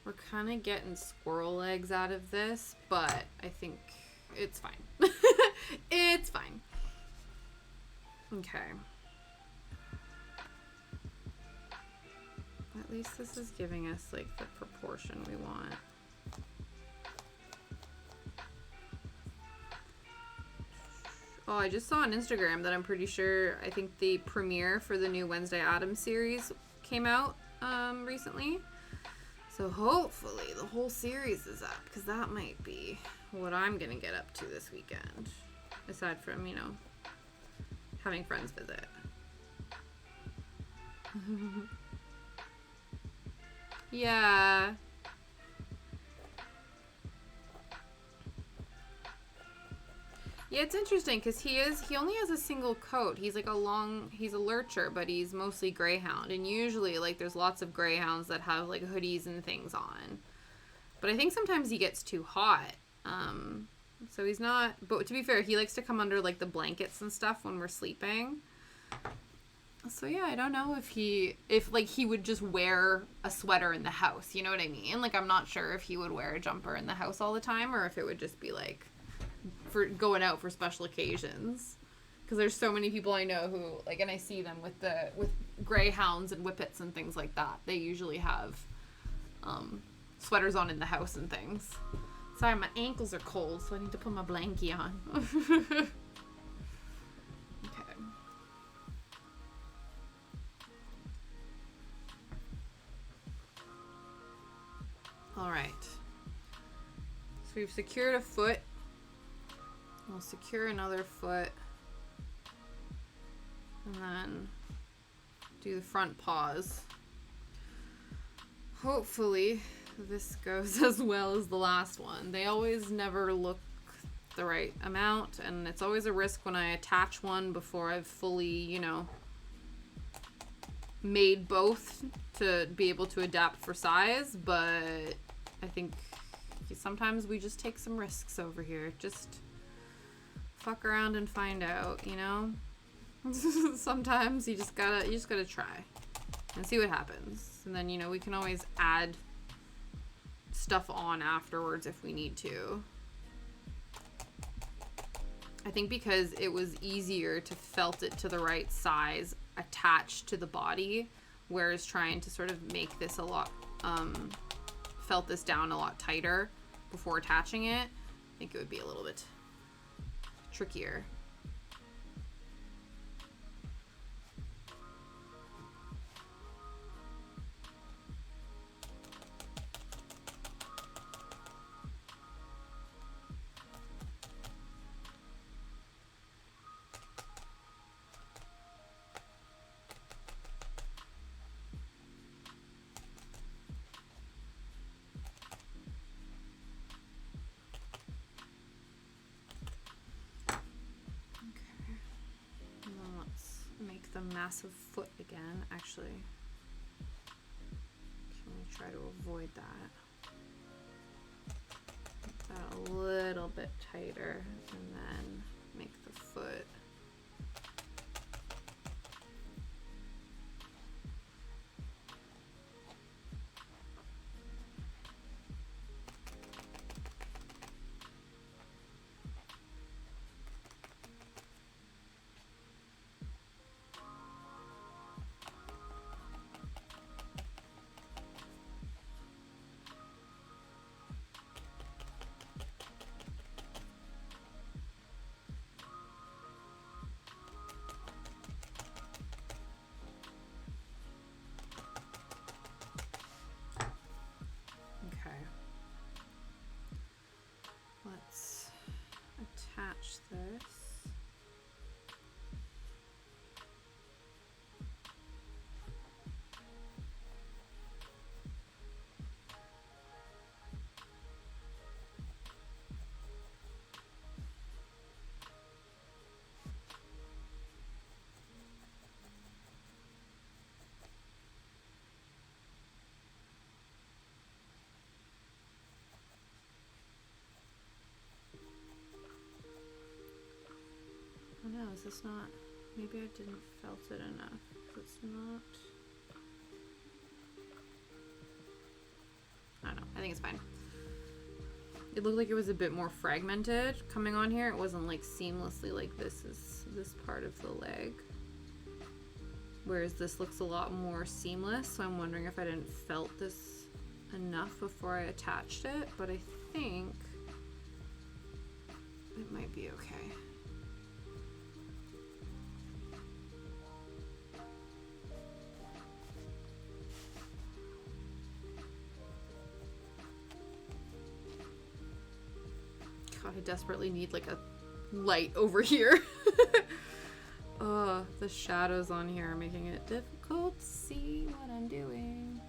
We're kind of getting squirrel legs out of this, but I think it's fine. It's fine. Okay. At least this is giving us, like, the proportion we want. Oh, I just saw on Instagram that I'm pretty sure, I think the premiere for the new Wednesday Addams series came out recently. So hopefully the whole series is up, because that might be what I'm going to get up to this weekend. Aside from, you know, having friends visit. Yeah. Yeah, it's interesting because he only has a single coat. He's like he's a lurcher, but he's mostly greyhound. And usually, like, there's lots of greyhounds that have, like, hoodies and things on. But I think sometimes he gets too hot. So he's not, but to be fair, he likes to come under, like, the blankets and stuff when we're sleeping. So yeah, I don't know if he would just wear a sweater in the house, you know what I mean? Like, I'm not sure if he would wear a jumper in the house all the time, or if it would just be, like, for going out for special occasions, because there's so many people I know who, like, and I see them with greyhounds and whippets and things like that. They usually have sweaters on in the house and things. Sorry, my ankles are cold, so I need to put my blankie on. Okay. All right. So we've secured a foot. We'll secure another foot. And then do the front paws. Hopefully this goes as well as the last one. They always never look the right amount, and it's always a risk when I attach one before I've fully, you know, made both to be able to adapt for size, but I think sometimes we just take some risks over here. Just fuck around and find out, you know? Sometimes you just gotta try and see what happens. And then, you know, we can always add stuff on afterwards if we need to. I think because it was easier to felt it to the right size attached to the body, whereas trying to sort of make this a lot, felt this down a lot tighter before attaching it, I think it would be a little bit trickier. The massive foot again. Actually, can we try to avoid that? Make that a little bit tighter, and then make the foot. Let's attach this. Oh no, is this not? Maybe I didn't felt it enough. It's not. I don't know. I think it's fine. It looked like it was a bit more fragmented coming on here. It wasn't like seamlessly like this is this part of the leg. Whereas this looks a lot more seamless. So I'm wondering if I didn't felt this enough before I attached it. But I think it might be okay. I desperately need like a light over here. Oh, the shadows on here are making it difficult to see what I'm doing.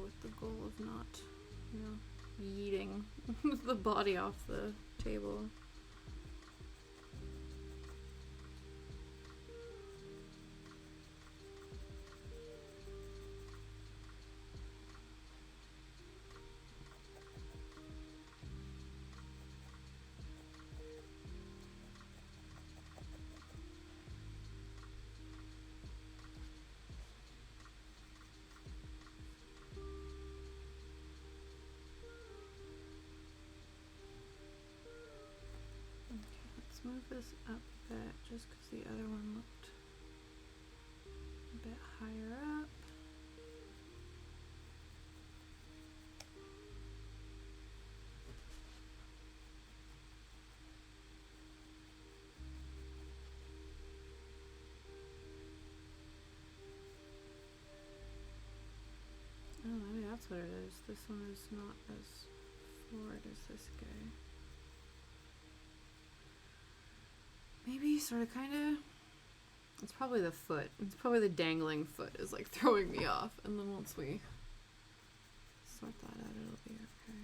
with the goal of not, you know, yeeting the body off the table. Move this up a bit just because the other one looked a bit higher up. Oh, maybe that's what it is. This one is not as forward as this guy. Maybe sort of kind of, it's probably the foot. It's probably the dangling foot is like throwing me off. And then once we sort that out, it'll be okay.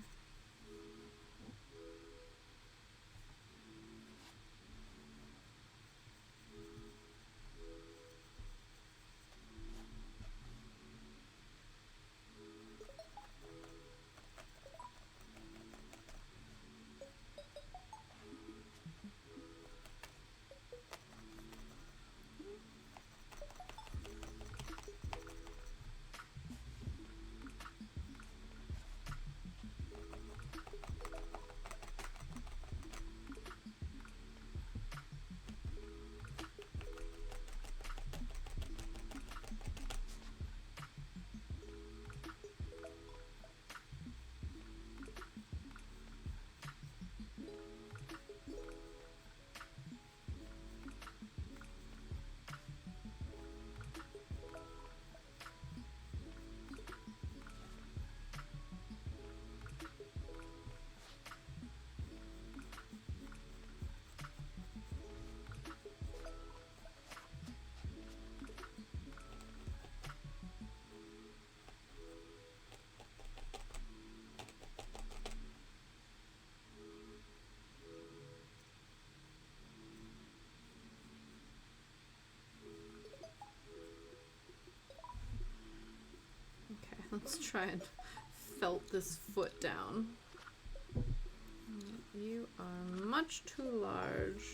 Let's try and felt this foot down. You are much too large.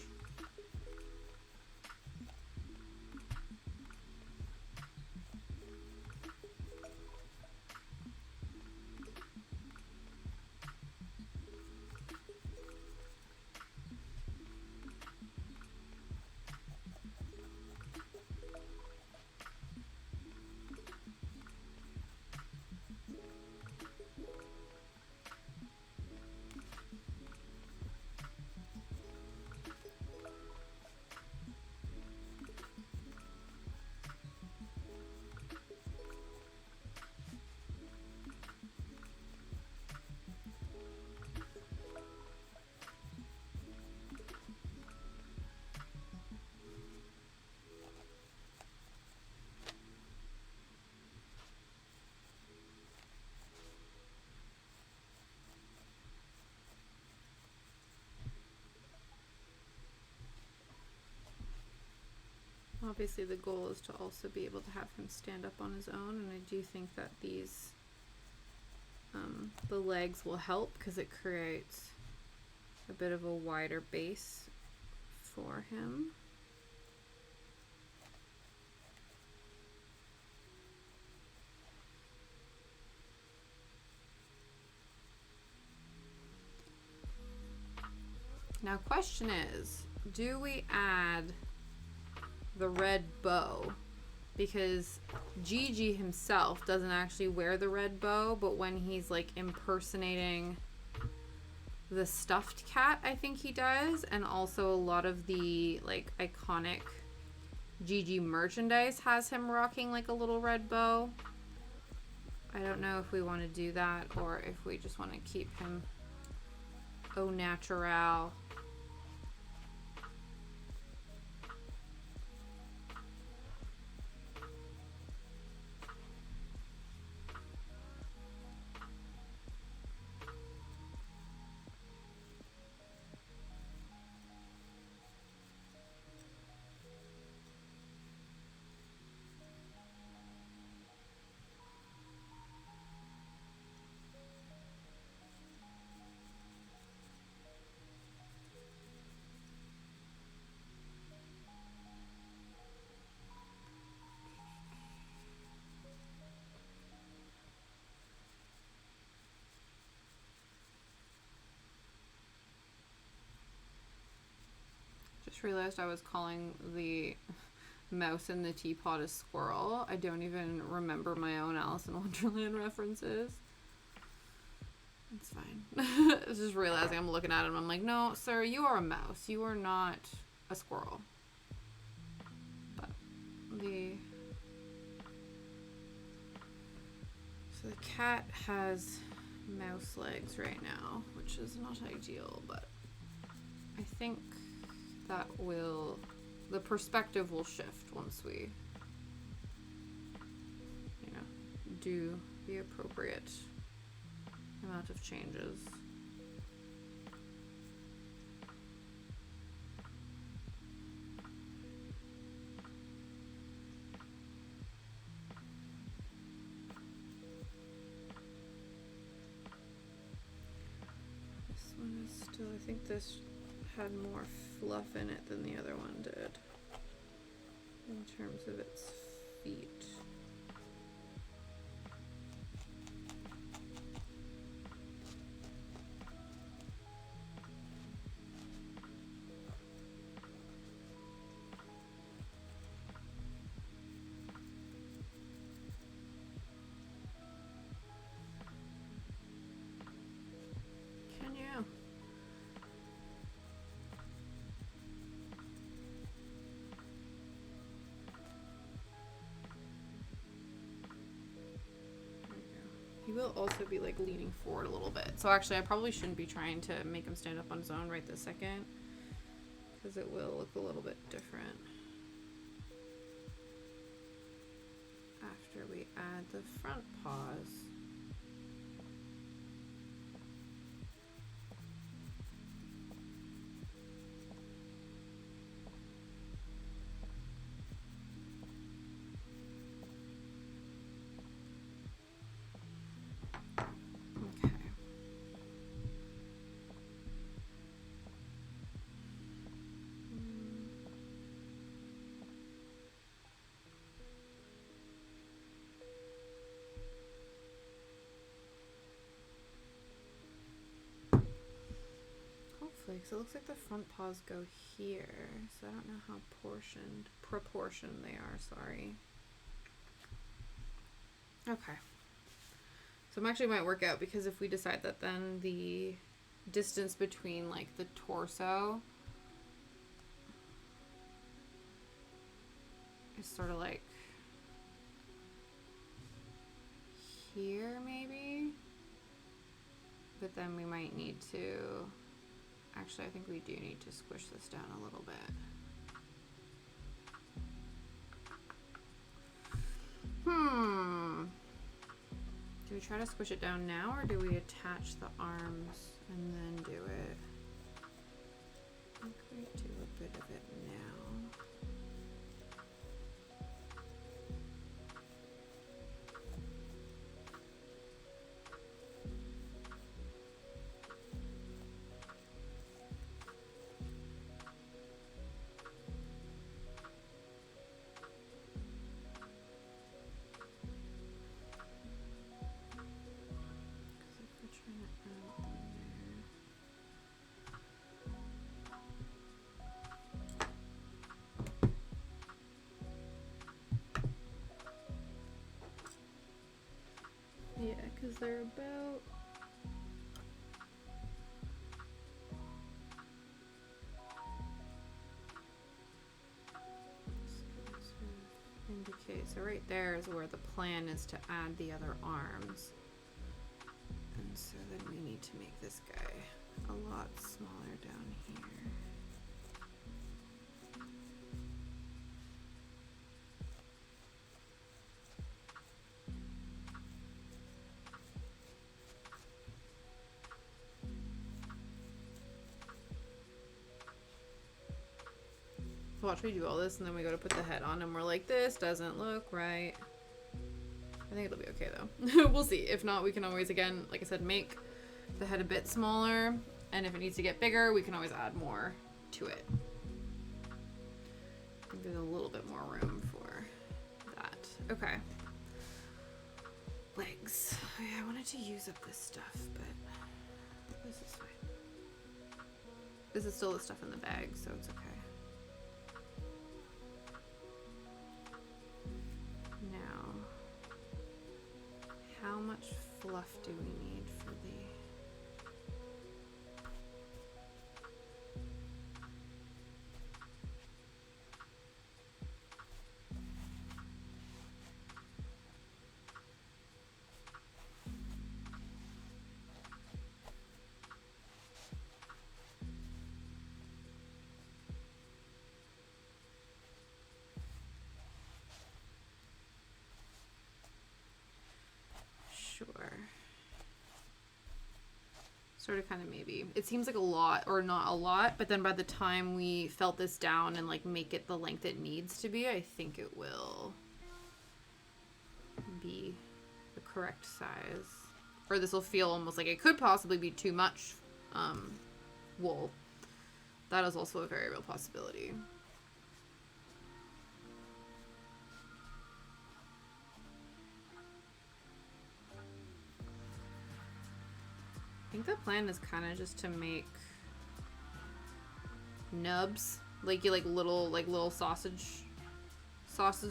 Obviously the goal is to also be able to have him stand up on his own, and I do think that these the legs will help because it creates a bit of a wider base for him. Now question is, do we add the red bow? Because Jiji himself doesn't actually wear the red bow, but when he's like impersonating the stuffed cat, I think he does, and also a lot of the like iconic Jiji merchandise has him rocking like a little red bow. I don't know if we want to do that or if we just want to keep him au natural. realized I was calling the mouse in the teapot a squirrel. I don't even remember my own Alice in Wonderland references. It's fine. I was just realizing I'm looking at him. I'm like, no, sir, you are a mouse. You are not a squirrel. But so the cat has mouse legs right now, which is not ideal, but I think that the perspective will shift once we, do the appropriate amount of changes. This one is still, I think this had more fluff in it than the other one did in terms of its feet. Can you? He will also be like leaning forward a little bit. So actually I probably shouldn't be trying to make him stand up on his own right this second, because it will look a little bit different after we add the front paws. Because it looks like the front paws go here, so I don't know how proportioned they are, sorry. Okay. So it actually might work out, because if we decide that then the distance between like the torso is sort of like here maybe, but then we might need to, actually I think we do need to squish this down a little bit. Do we try to squish it down now, or do we attach the arms and then do it? I think we do a bit of it now. Yeah, because they're about indicate. So right there is where the plan is to add the other arms. And so then we need to make this guy a lot smaller down here. Watch me do all this, and then we go to put the head on, and we're like, this doesn't look right. I think it'll be okay though. We'll see. If not, we can always, again, like I said, make the head a bit smaller, and if it needs to get bigger, we can always add more to it. I think there's a little bit more room for that. Okay. Legs. Oh, yeah, I wanted to use up this stuff, but this is fine. This is still the stuff in the bag, so it's okay. fluff do we need for the... Sure. Sort of, kind of, maybe. It seems like a lot, or not a lot, but then by the time we felt this down and like make it the length it needs to be, I think it will be the correct size. Or this will feel almost like it could possibly be too much wool. That is also a very real possibility. I think the plan is kind of just to make nubs, like little sausage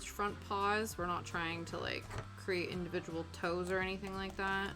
front paws. We're not trying to like create individual toes or anything like that.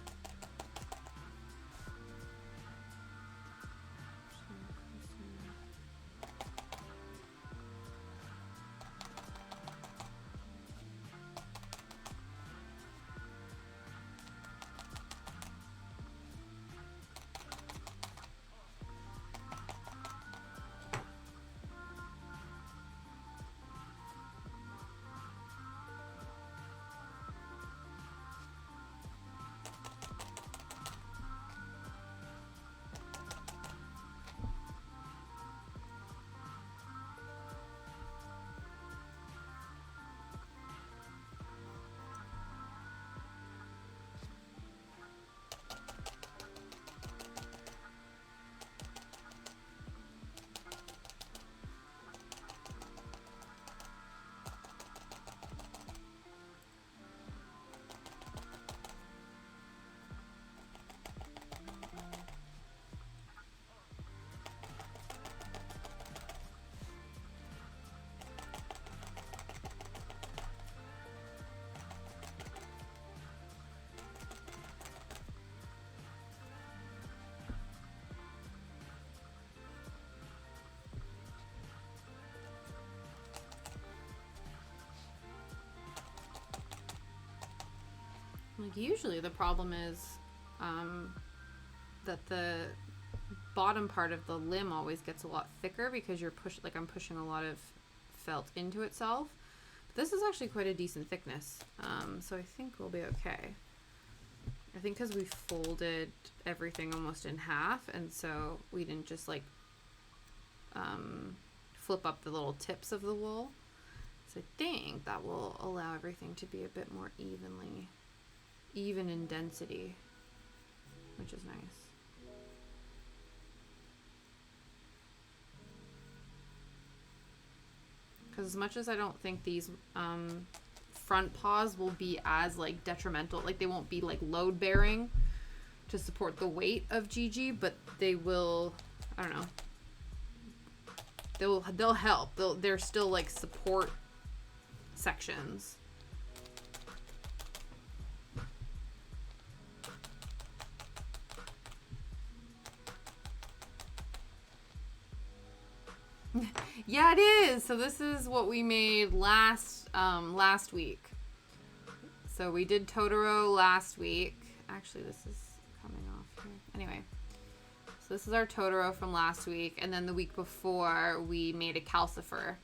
Like usually the problem is that the bottom part of the limb always gets a lot thicker because I'm pushing a lot of felt into itself. But this is actually quite a decent thickness, so I think we'll be okay. I think because we folded everything almost in half, and so we didn't just like flip up the little tips of the wool. So I think that will allow everything to be a bit more even in density, which is nice. Because as much as I don't think these front paws will be as like detrimental, like they won't be like load bearing to support the weight of Jiji, but they will, I don't know, they'll help. They're still like support sections. Yeah, it is. So this is what we made last week. So we did Totoro last week. Actually, this is coming off here. Anyway, so this is our Totoro from last week, and then the week before we made a Calcifer.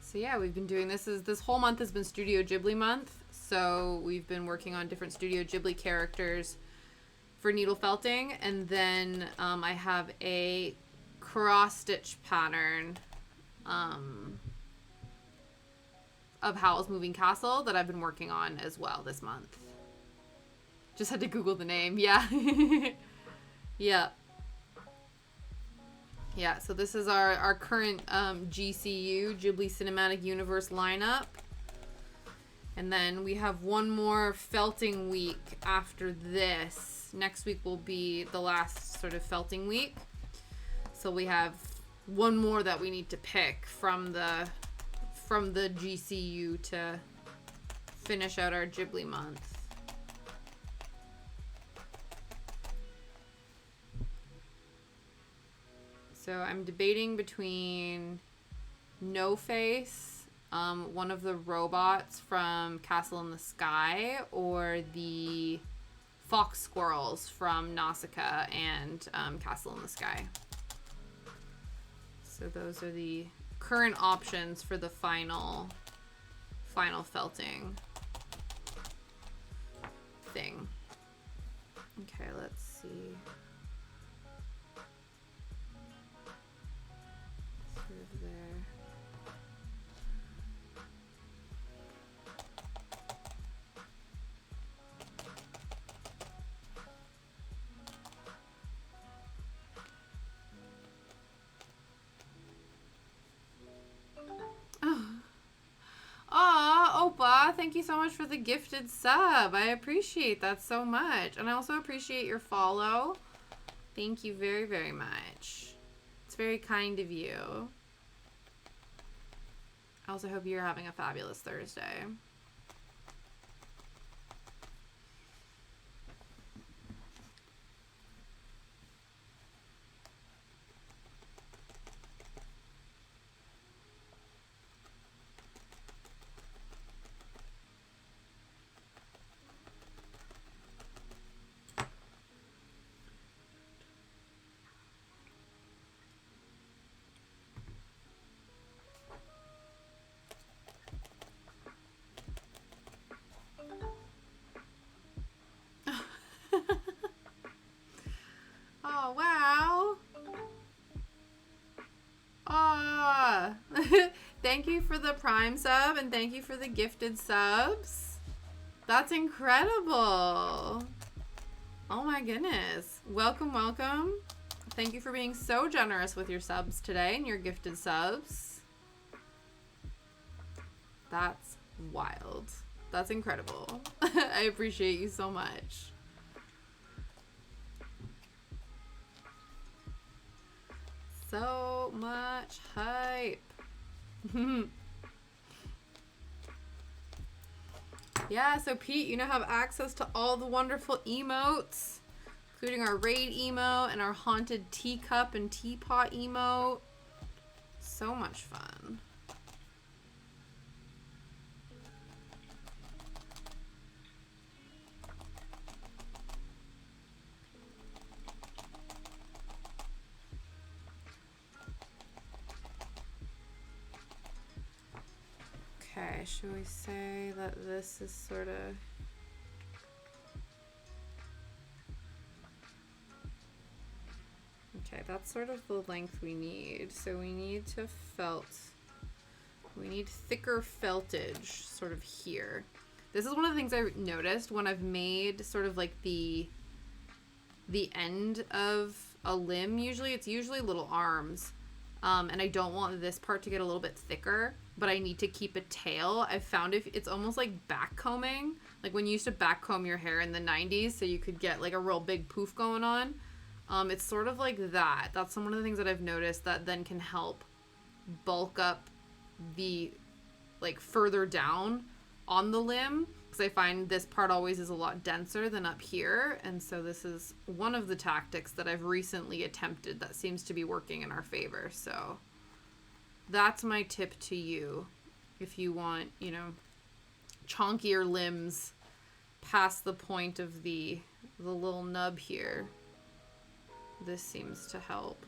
So yeah, we've been doing this whole month has been Studio Ghibli month. So we've been working on different Studio Ghibli characters for needle felting, and then I have a cross stitch pattern of Howl's Moving Castle that I've been working on as well this month. Just had to Google the name. Yeah. Yeah. Yeah, so this is our current GCU, Ghibli Cinematic Universe lineup. And then we have one more felting week after this. Next week will be the last sort of felting week. So we have one more that we need to pick from the GCU to finish out our Ghibli month. So I'm debating between No Face, one of the robots from Castle in the Sky, or the fox squirrels from Nausicaa and Castle in the Sky. So those are the current options for the final felting thing. Okay, let's see. Sort of there. Aw, Opa, thank you so much for the gifted sub. I appreciate that so much. And I also appreciate your follow. Thank you very, very much. It's very kind of you. I also hope you're having a fabulous Thursday. Oh, wow. Aw. Thank you for the Prime sub and thank you for the gifted subs. That's incredible. Oh my goodness. Welcome, welcome. Thank you for being so generous with your subs today and your gifted subs. That's wild. That's incredible. I appreciate you so much. So much hype. Yeah, so Pete, you now have access to all the wonderful emotes, including our raid emote and our haunted teacup and teapot emote. So much fun. Okay, should we say that this is sort of... Okay, that's sort of the length we need. So we need to we need thicker feltage sort of here. This is one of the things I noticed when I've made sort of like the end of a limb. It's usually little arms. And I don't want this part to get a little bit thicker, but I need to keep a tail. I've found it's almost like backcombing, like when you used to backcomb your hair in the 90s so you could get like a real big poof going on. It's sort of like that. That's one of the things that I've noticed that then can help bulk up the like further down on the limb, because I find this part always is a lot denser than up here. And so this is one of the tactics that I've recently attempted that seems to be working in our favor. So that's my tip to you if you want, you know, chonkier limbs past the point of the little nub here. This seems to help.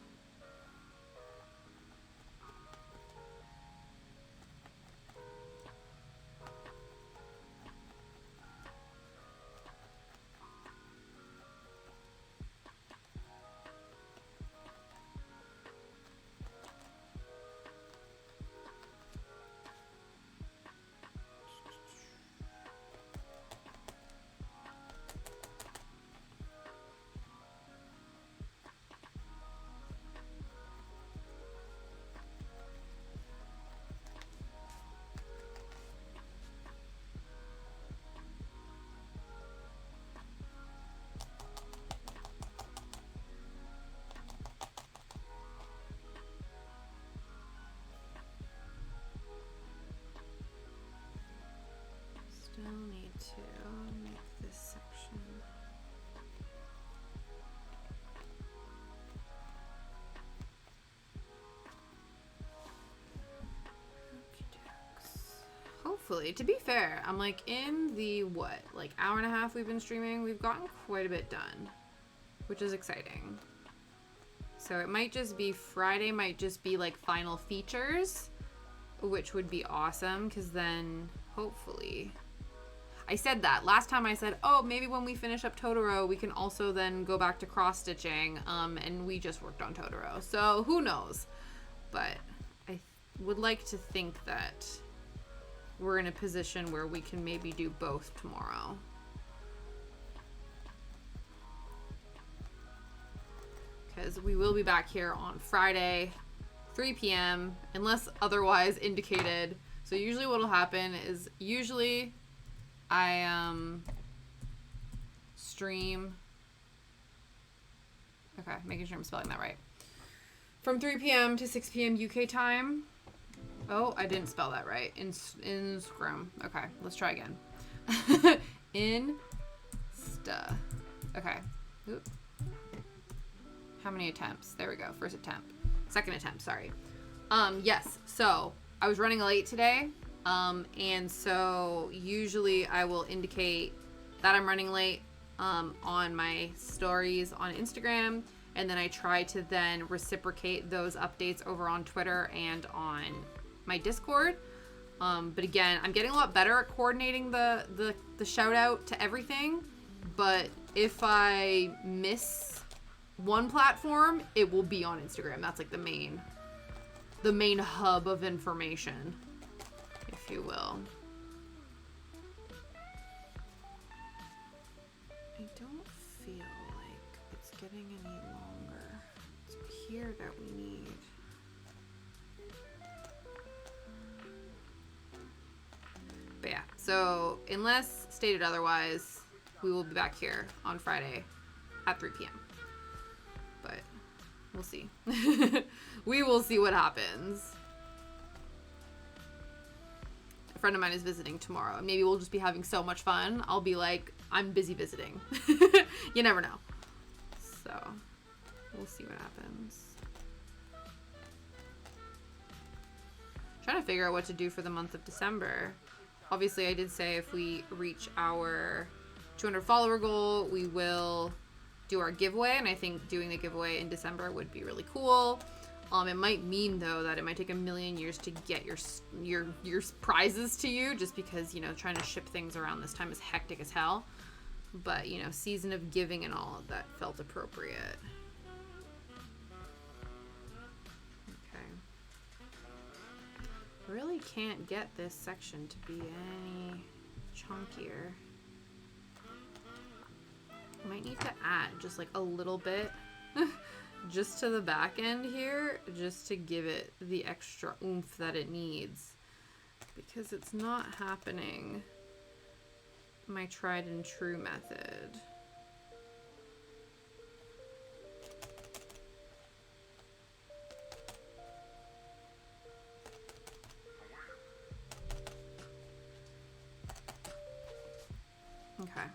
Hopefully. To be fair, I'm like in the, what, like hour and a half we've been streaming, we've gotten quite a bit done, which is exciting. So it might just be Friday, might just be like final features, which would be awesome, because then hopefully... I said that. Last time I said, oh, maybe when we finish up Totoro, we can also then go back to cross-stitching, and we just worked on Totoro. So who knows? But I would like to think that we're in a position where we can maybe do both tomorrow. Because we will be back here on Friday, 3 p.m., unless otherwise indicated. So usually what will happen is usually I stream. Okay, making sure I'm spelling that right. From 3 p.m. to 6 p.m. UK time. Oh, I didn't spell that right. In Scrum. Okay, let's try again. Insta. Okay. Oop. How many attempts? There we go. First attempt. Second attempt, sorry. Yes, so I was running late today. And so usually I will indicate that I'm running late on my stories on Instagram, and then I try to then reciprocate those updates over on Twitter and on my Discord. But again, I'm getting a lot better at coordinating the shout out to everything, but if I miss one platform, it will be on Instagram. That's like the main hub of information, if you will. I don't feel like it's getting any longer. It's here that we need. But yeah, so unless stated otherwise, we will be back here on Friday at 3 p.m. But we'll see. We will see what happens. A friend of mine is visiting tomorrow, and maybe we'll just be having so much fun. I'll be like, I'm busy visiting. You never know. So we'll see what happens. Trying to figure out what to do for the month of December. Obviously, I did say if we reach our 200 follower goal, we will do our giveaway, and I think doing the giveaway in December would be really cool. It might mean though that it might take a million years to get your prizes to you, just because, you know, trying to ship things around this time is hectic as hell. But, you know, season of giving and all of that felt appropriate. Okay. Really can't get this section to be any chunkier. Might need to add just like a little bit just to the back end here, just to give it the extra oomph that it needs, because it's not happening my tried and true method. Okay.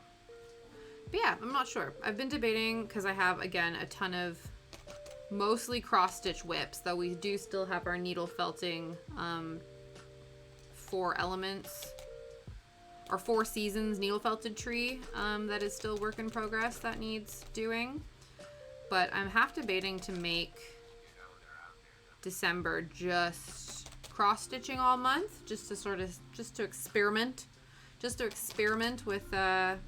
But yeah, I'm not sure. I've been debating, because I have, again, a ton of mostly cross-stitch whips, though we do still have our needle felting 4 elements, or 4 seasons needle felted tree that is still work in progress that needs doing. But I'm half debating to make December just cross-stitching all month, just to experiment with that.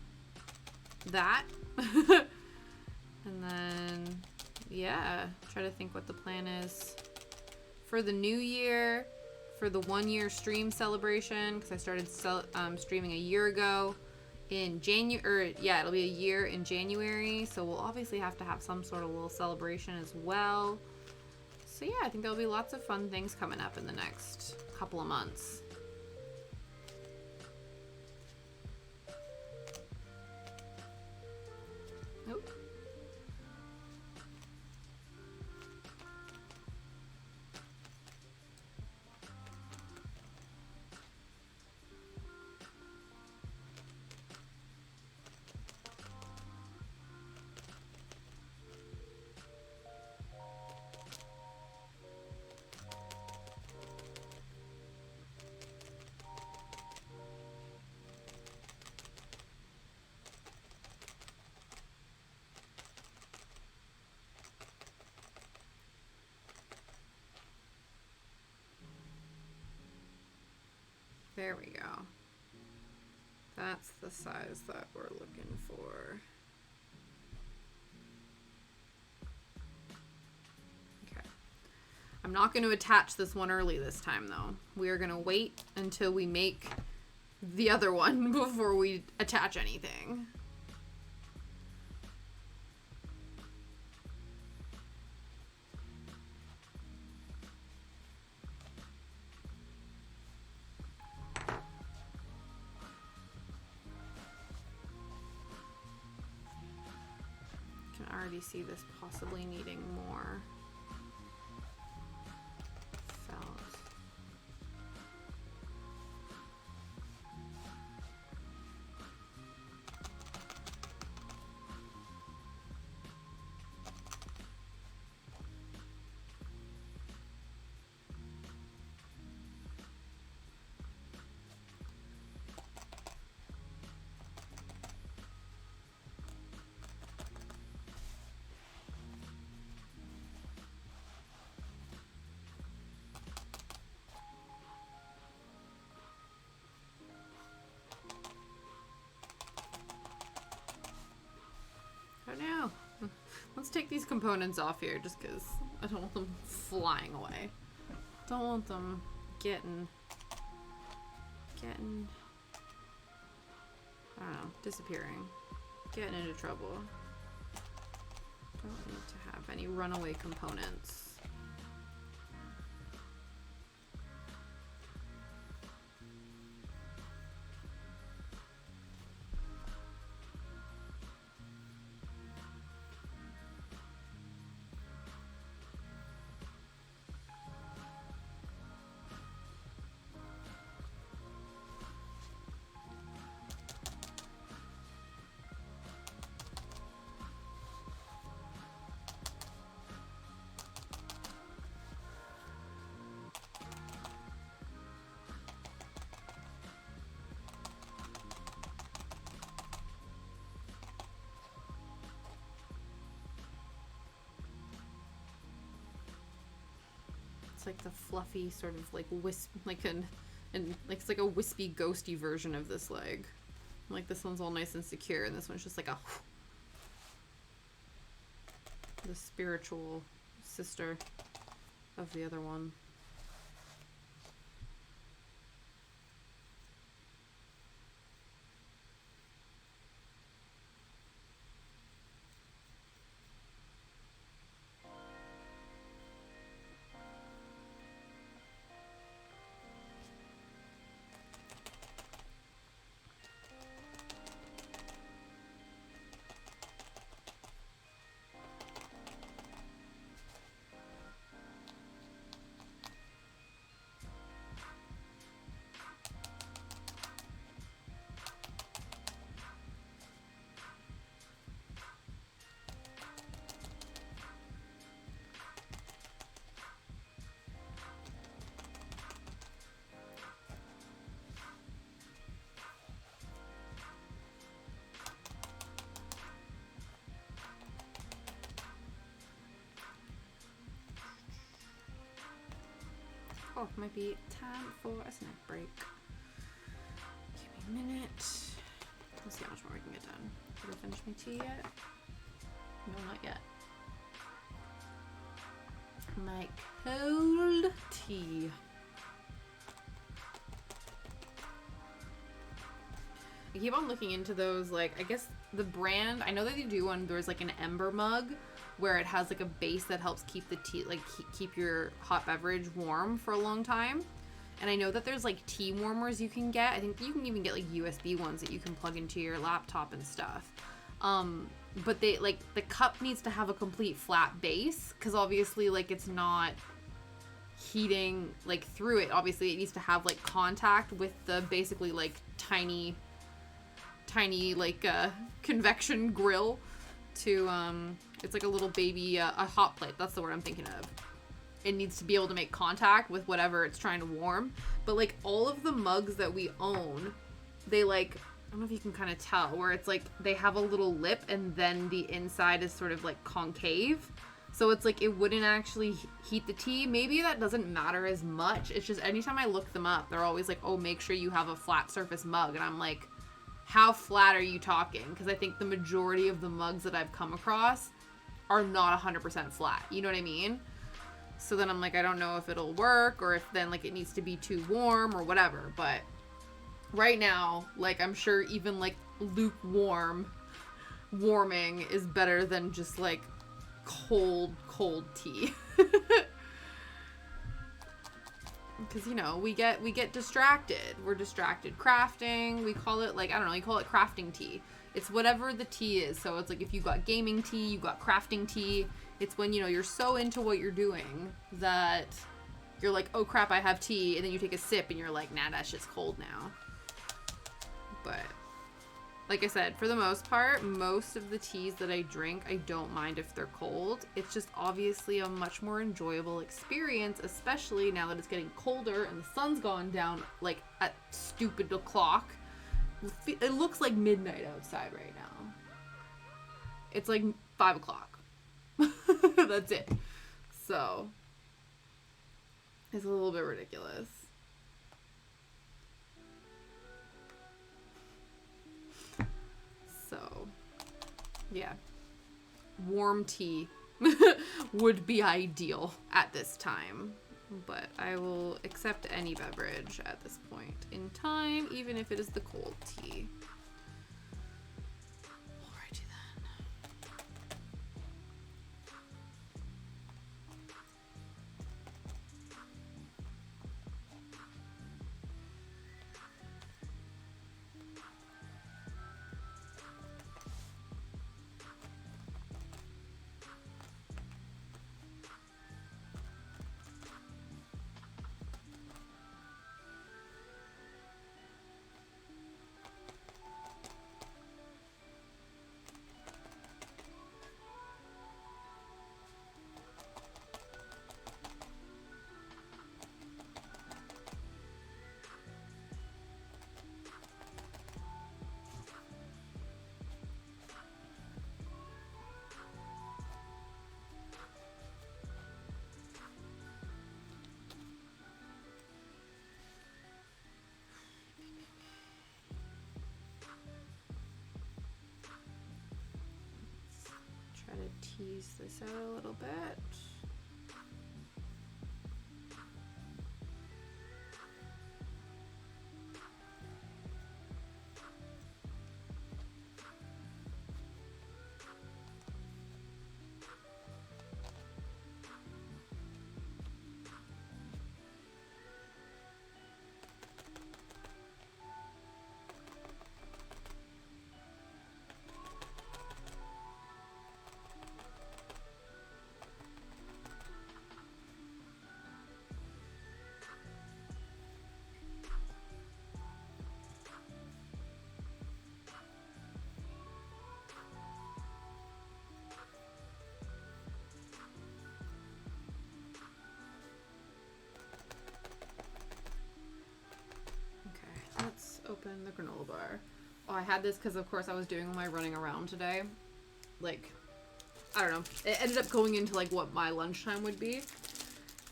And then, yeah, try to think what the plan is for the new year, for the 1-year stream celebration, because I started streaming a year ago in January. Yeah, it'll be a year in January, so we'll obviously have to have some sort of little celebration as well. So yeah, I think there'll be lots of fun things coming up in the next couple of months. Nope. There we go. That's the size that we're looking for. Okay. I'm not going to attach this one early this time, though. We are going to wait until we make the other one before we attach anything. Already see this possibly needing more felt. No. Let's take these components off here just because I don't want them flying away. Don't want them getting, I don't know, disappearing. Getting into trouble. Don't need to have any runaway components. Like the fluffy sort of like wisp, like like it's like a wispy ghosty version of this leg. Like this one's all nice and secure, and this one's just like the spiritual sister of the other one. Oh, it might be time for a snack break. Give me a minute. Let's see how much more we can get done. Did I finish my tea yet? No, not yet. My cold tea. I keep on looking into those, like, I guess the brand, I know that they do one, there's like an ember mug where it has like a base that helps keep the tea, like keep your hot beverage warm for a long time. And I know that there's like tea warmers you can get. I think you can even get like USB ones that you can plug into your laptop and stuff. But they, like, the cup needs to have a complete flat base because obviously like it's not heating like through it. Obviously it needs to have like contact with the basically like tiny like convection grill to it's like a little baby a hot plate. That's the word I'm thinking of. It needs to be able to make contact with whatever it's trying to warm. But like all of the mugs that we own, they like, I don't know if you can kind of tell, where it's like they have a little lip and then the inside is sort of like concave. So it's like it wouldn't actually heat the tea. Maybe that doesn't matter as much. It's just anytime I look them up, they're always like, oh, make sure you have a flat surface mug. And I'm like, how flat are you talking? Because I think the majority of the mugs that I've come across are not 100% flat. You know what I mean? So then I'm like, I don't know if it'll work or if then like it needs to be too warm or whatever. But right now, like I'm sure even like lukewarm warming is better than just like cold tea. Because, you know, we get distracted. We're distracted crafting. We call it like, I don't know, you call it crafting tea. It's whatever the tea is. So it's like if you got gaming tea, you got crafting tea. It's when, you know, you're so into what you're doing that you're like, oh crap, I have tea. And then you take a sip and you're like, nah, that shit's cold now. But like I said, for the most part, most of the teas that I drink, I don't mind if they're cold. It's just obviously a much more enjoyable experience, especially now that it's getting colder and the sun's gone down like at stupid o'clock. It looks like midnight outside right now. It's like 5 o'clock. That's it. So, it's a little bit ridiculous. So, yeah. Warm tea would be ideal at this time. But I will accept any beverage at this point in time, even if it is the cold tea. Alrighty then. Try to tease this out a little bit. Let's open the granola bar. Oh, I had this because, of course, I was doing my running around today. Like, I don't know. It ended up going into, like, what my lunchtime would be.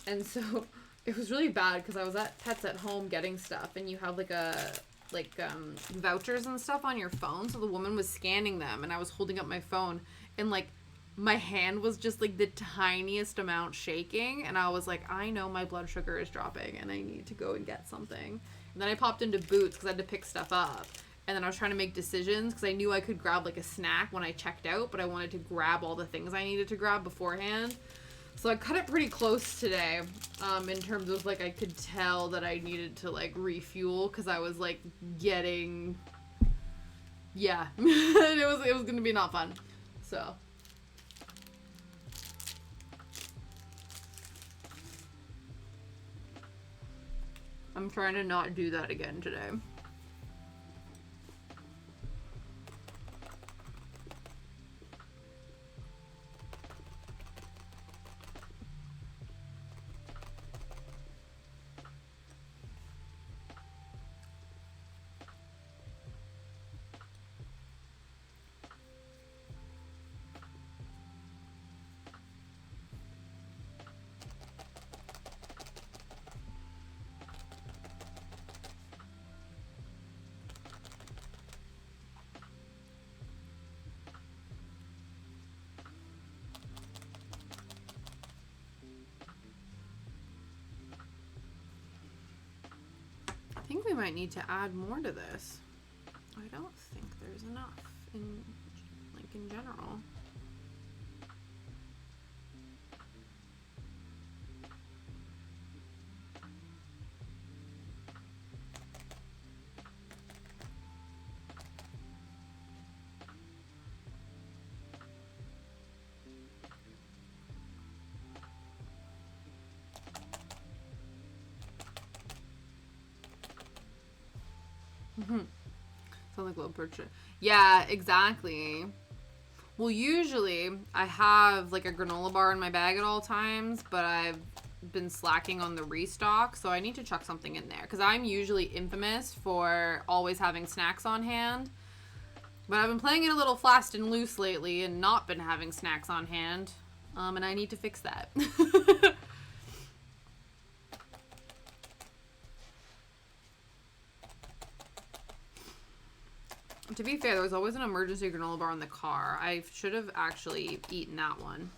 And so, it was really bad because I was at Pets at Home getting stuff. And you have, vouchers and stuff on your phone. So the woman was scanning them. And I was holding up my phone. And, like, my hand was just, like, the tiniest amount shaking. And I was like, I know my blood sugar is dropping. And I need to go and get something. And then I popped into Boots because I had to pick stuff up. And then I was trying to make decisions because I knew I could grab like a snack when I checked out, but I wanted to grab all the things I needed to grab beforehand. So I cut it pretty close today, in terms of like I could tell that I needed to like refuel because I was like getting, yeah, it was gonna be not fun. So. I'm trying to not do that again today. we might need to add more to this. I don't think there's enough in general. Sound like low purchase. Yeah, exactly. Well, usually I have like a granola bar in my bag at all times, but I've been slacking on the restock, so I need to chuck something in there because I'm usually infamous for always having snacks on hand. But I've been playing it a little fast and loose lately and not been having snacks on hand, and I need to fix that. To be fair, there was always an emergency granola bar in the car. I should have actually eaten that one,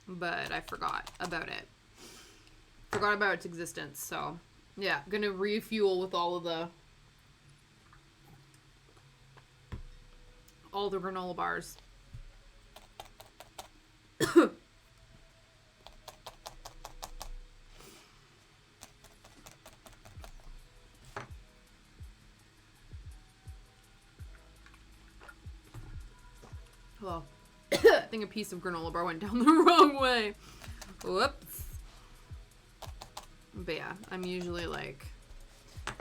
but I forgot about it. Forgot about its existence, so yeah, gonna refuel with all the granola bars. Well, I think a piece of granola bar went down the wrong way. Whoops. But yeah, I'm usually like,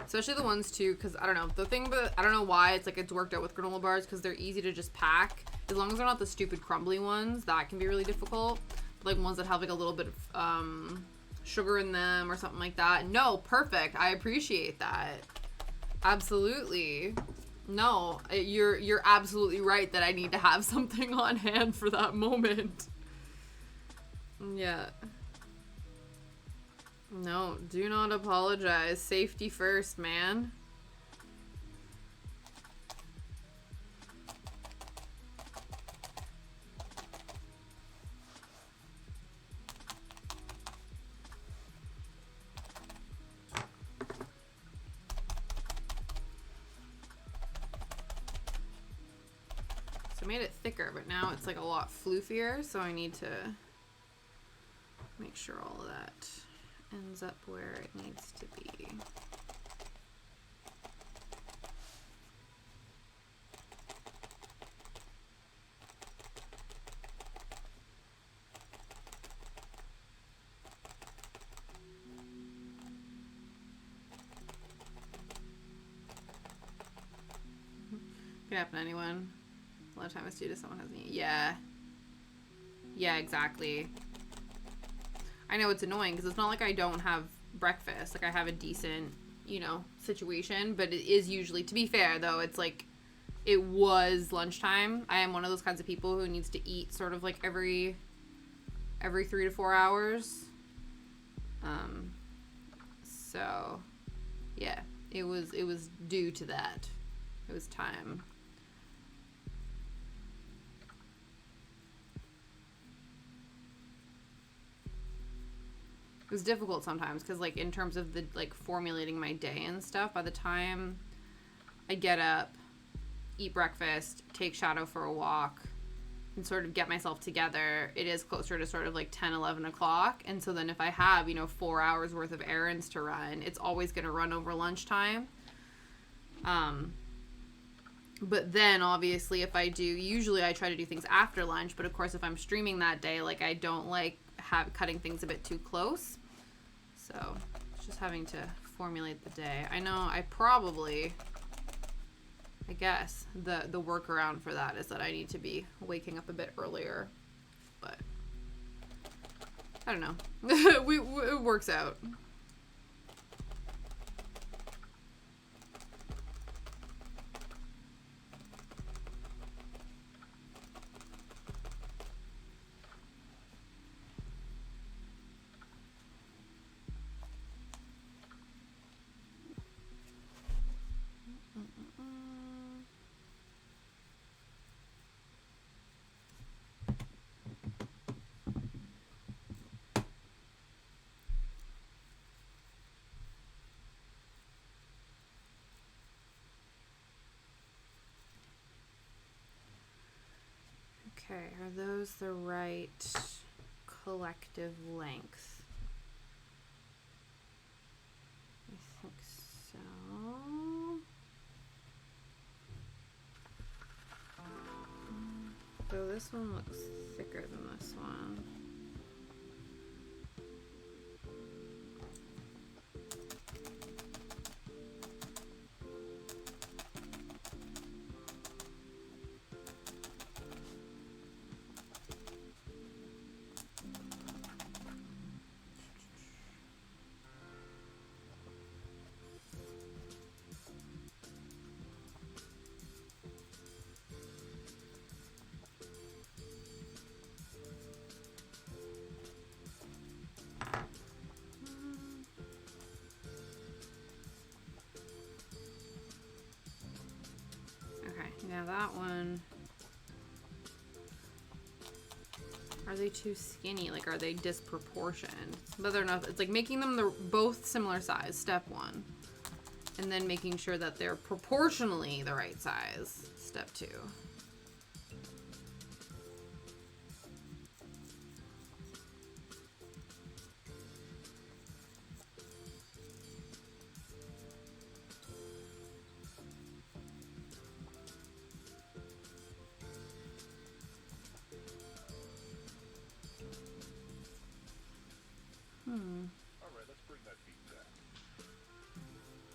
especially the ones too, because I don't know, the thing, but I don't know why it's like it's worked out with granola bars because they're easy to just pack. As long as they're not the stupid crumbly ones, that can be really difficult. Like ones that have like a little bit of sugar in them or something like that. No, perfect. I appreciate that. Absolutely. No, you're absolutely right that I need to have something on hand for that moment. Yeah. No, do not apologize. Safety first, man. So I made it thicker, but now it's like a lot floofier, so I need to make sure all of that ends up where it needs to be. Could happen to anyone. A lot of time it's due to someone who hasn't eaten. Yeah. Yeah, exactly. I know it's annoying because it's not like I don't have breakfast. Like I have a decent, you know, situation, but it is usually, to be fair though, it's like, it was lunchtime. I am one of those kinds of people who needs to eat sort of like every 3 to 4 hours. So yeah, it was due to that. It was time. It was difficult sometimes because like in terms of the like formulating my day and stuff, by the time I get up, eat breakfast, take Shadow for a walk, and sort of get myself together, it is closer to sort of like 10, 11 o'clock. And so then if I have, you know, 4 hours worth of errands to run, it's always going to run over lunchtime. But then obviously if I do, usually I try to do things after lunch, but of course if I'm streaming that day, like I don't like cutting things a bit too close. So it's just having to formulate the day. I know I guess the workaround for that is that I need to be waking up a bit earlier, but I don't know. It works out. Okay, are those the right collective length? I think so. So this one looks thicker than this one. Now that one, are they too skinny? Like, are they disproportioned? Whether or not, it's like making them both similar size, step one. And then making sure that they're proportionally the right size, step two.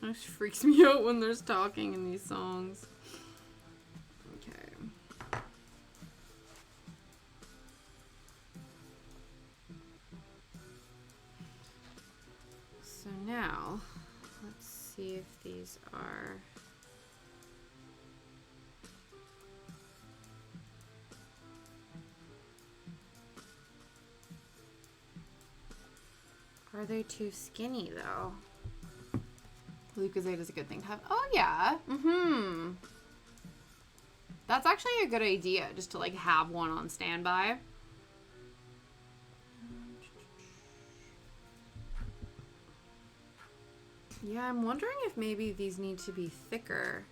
It freaks me out when there's talking in these songs. Okay. So now, let's see if these are... Are they too skinny though? Lucozade is a good thing to have. Oh yeah. Mm-hmm. That's actually a good idea, just to like have one on standby. Yeah, I'm wondering if maybe these need to be thicker.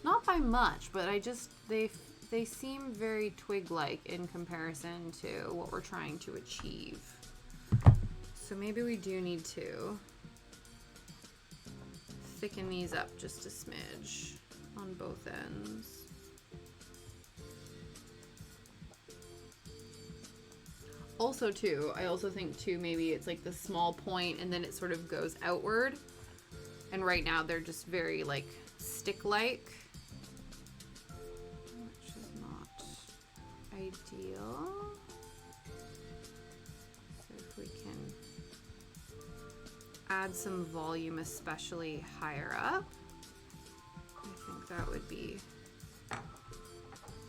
Not by much, but they seem very twig-like in comparison to what we're trying to achieve. So maybe we do need to thicken these up just a smidge on both ends. Also too, I also think too, maybe it's like the small point and then it sort of goes outward. And right now they're just very like stick-like, which is not ideal. So if we can add some volume, especially higher up, I think that would be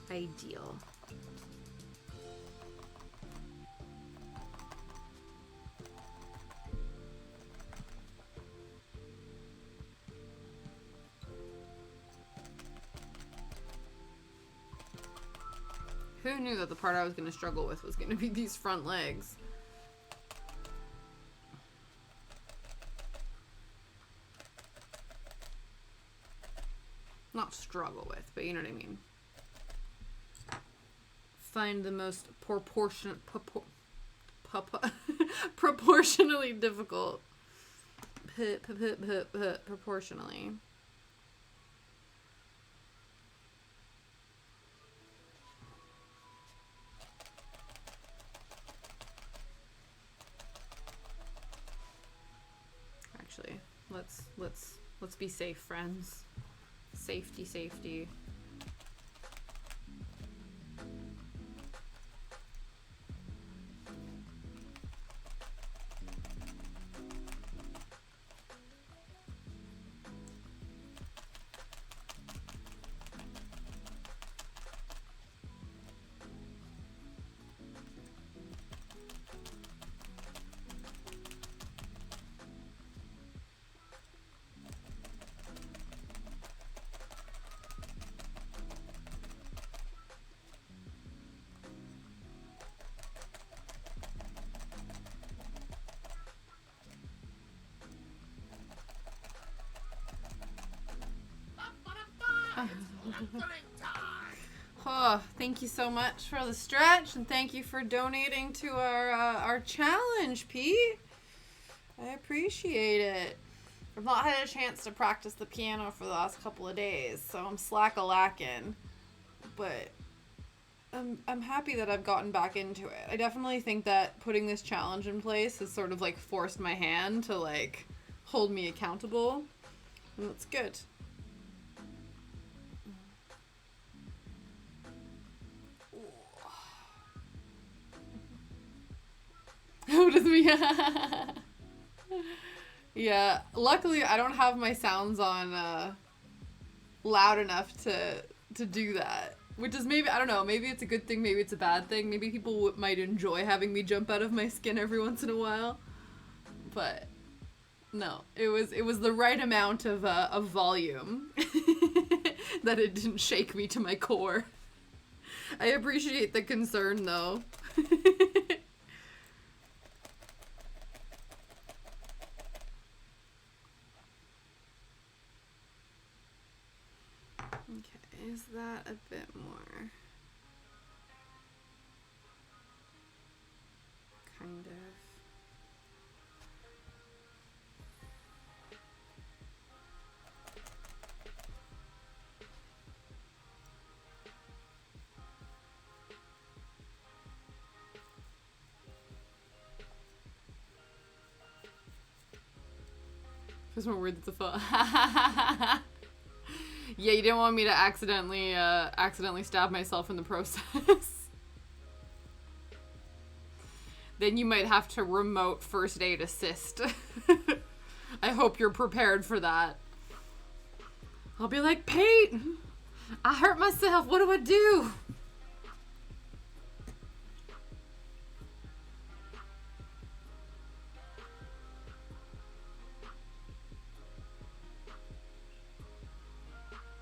ideal. Who knew that the part I was going to struggle with was going to be these front legs? Not struggle with, but you know what I mean. Find the most proportionally difficult. Proportionally. Actually, let's be safe, friends. Safety, safety. Oh, thank you so much for the stretch, and thank you for donating to our challenge, Pete. I appreciate it. I've not had a chance to practice the piano for the last couple of days, so I'm slack-a-lacking. But I'm happy that I've gotten back into it. I definitely think that putting this challenge in place has sort of like forced my hand to like hold me accountable, and that's good. Who does me? Yeah, luckily I don't have my sounds on loud enough to do that. Which is maybe, I don't know, maybe it's a good thing, maybe it's a bad thing. Maybe people might enjoy having me jump out of my skin every once in a while. But no, it was the right amount of volume that it didn't shake me to my core. I appreciate the concern though. Okay, is that a bit more? Kind of. Feels more weird than the phone. Yeah, you didn't want me to accidentally stab myself in the process. Then you might have to remote first aid assist. I hope you're prepared for that. I'll be like, Pete, I hurt myself. What do I do?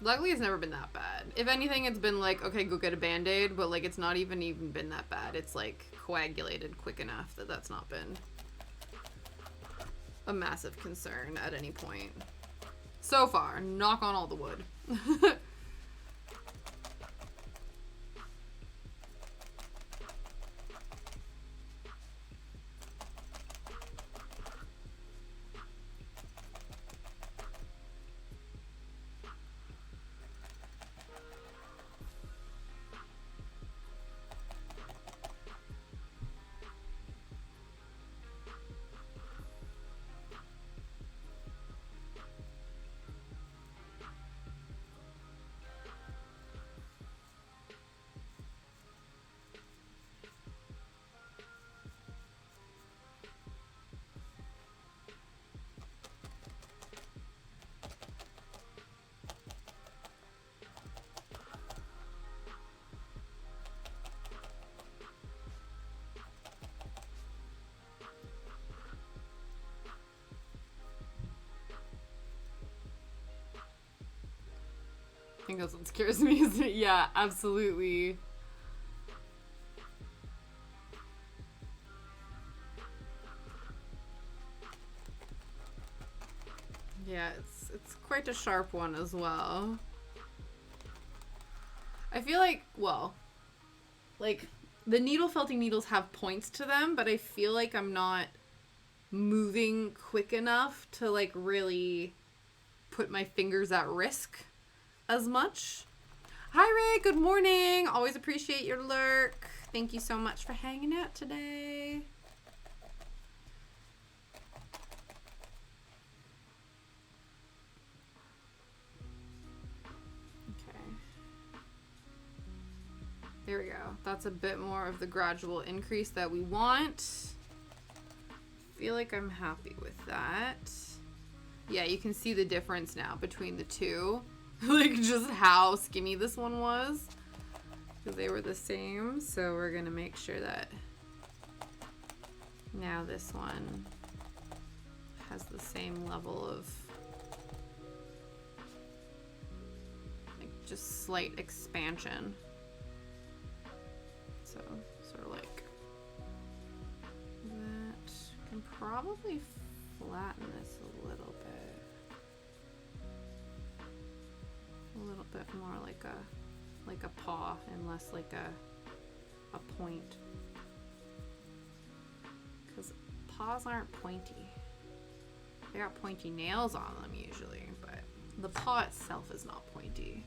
Luckily, it's never been that bad. If anything, it's been like, okay, go get a Band-Aid, but like, it's not even been that bad. It's like coagulated quick enough that that's not been a massive concern at any point. So far, knock on all the wood. I think that's what scares me. Is it? Yeah, absolutely. Yeah, it's quite a sharp one as well. I feel like, well, like the needle felting needles have points to them, but I feel like I'm not moving quick enough to like really put my fingers at risk as much. Hi Ray, good morning. Always appreciate your lurk. Thank you so much for hanging out today. Okay. There we go. That's a bit more of the gradual increase that we want. Feel like I'm happy with that. Yeah, you can see the difference now between the two. Like just how skinny this one was, because they were the same. So we're gonna make sure that now this one has the same level of like just slight expansion. So sort of like that. Can probably flatten this a little bit more like a paw and less like a point. Because paws aren't pointy. They got pointy nails on them usually, but the paw itself is not pointy.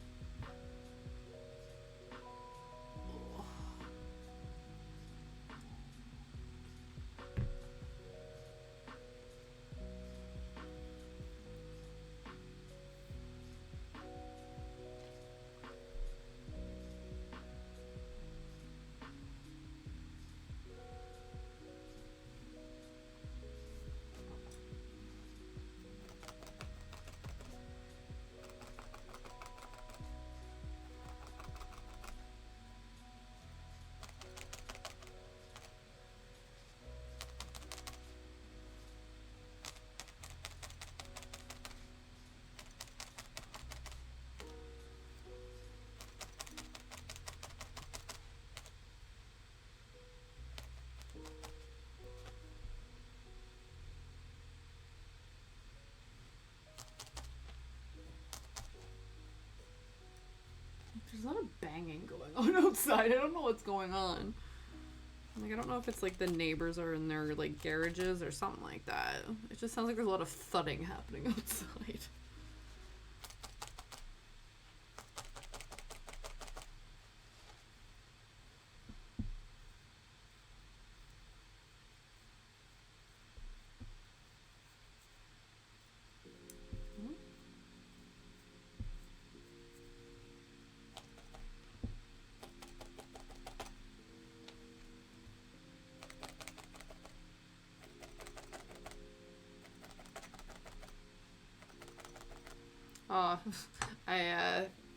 There's a lot of banging going on outside. I don't know what's going on. Like, I don't know if it's like the neighbors are in their like garages or something like that. It just sounds like there's a lot of thudding happening outside. Oh,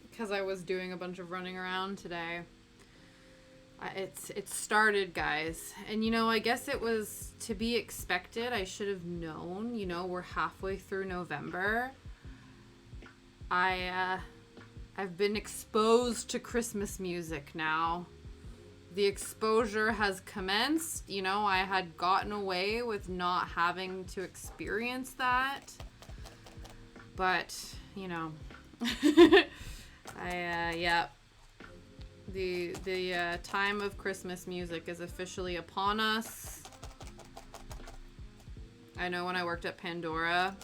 because I was doing a bunch of running around today. It started, guys. And, you know, I guess it was to be expected. I should have known. You know, we're halfway through November. I've been exposed to Christmas music now. The exposure has commenced. You know, I had gotten away with not having to experience that. But, you know, yeah. The time of Christmas music is officially upon us. I know when I worked at Pandora,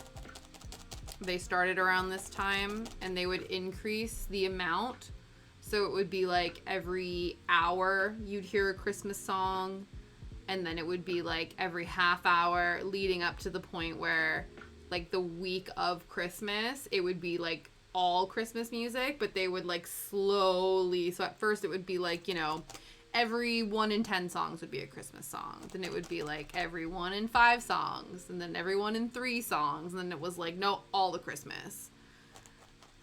they started around this time and they would increase the amount. So it would be like every hour you'd hear a Christmas song, and then it would be like every half hour leading up to the point where like the week of Christmas, it would be like all Christmas music, but they would like slowly, so at first it would be like, you know, every 1 in 10 songs would be a Christmas song. Then it would be like every 1 in 5 songs, and then every 1 in 3 songs, and then it was like, no, all the Christmas.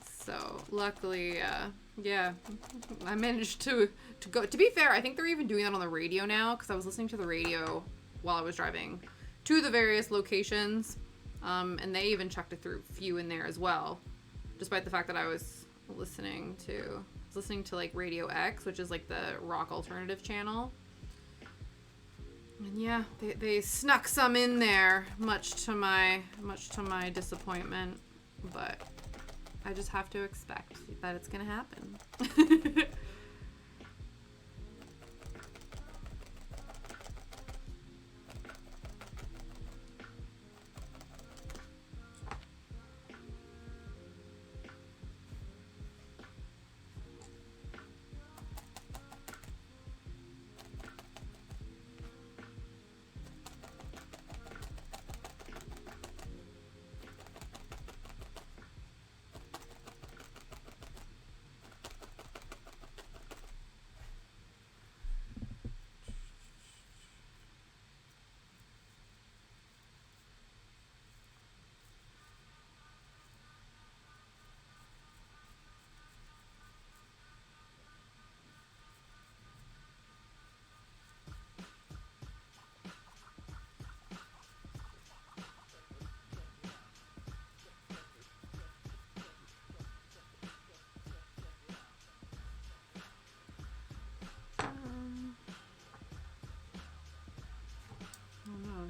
So luckily, yeah, I managed to go. To be fair, I think they're even doing that on the radio now, because I was listening to the radio while I was driving to the various locations. And they even chucked a few in there as well, despite the fact that I was listening to like Radio X, which is like the rock alternative channel. And yeah, they snuck some in there, much to my disappointment, but I just have to expect that it's gonna happen.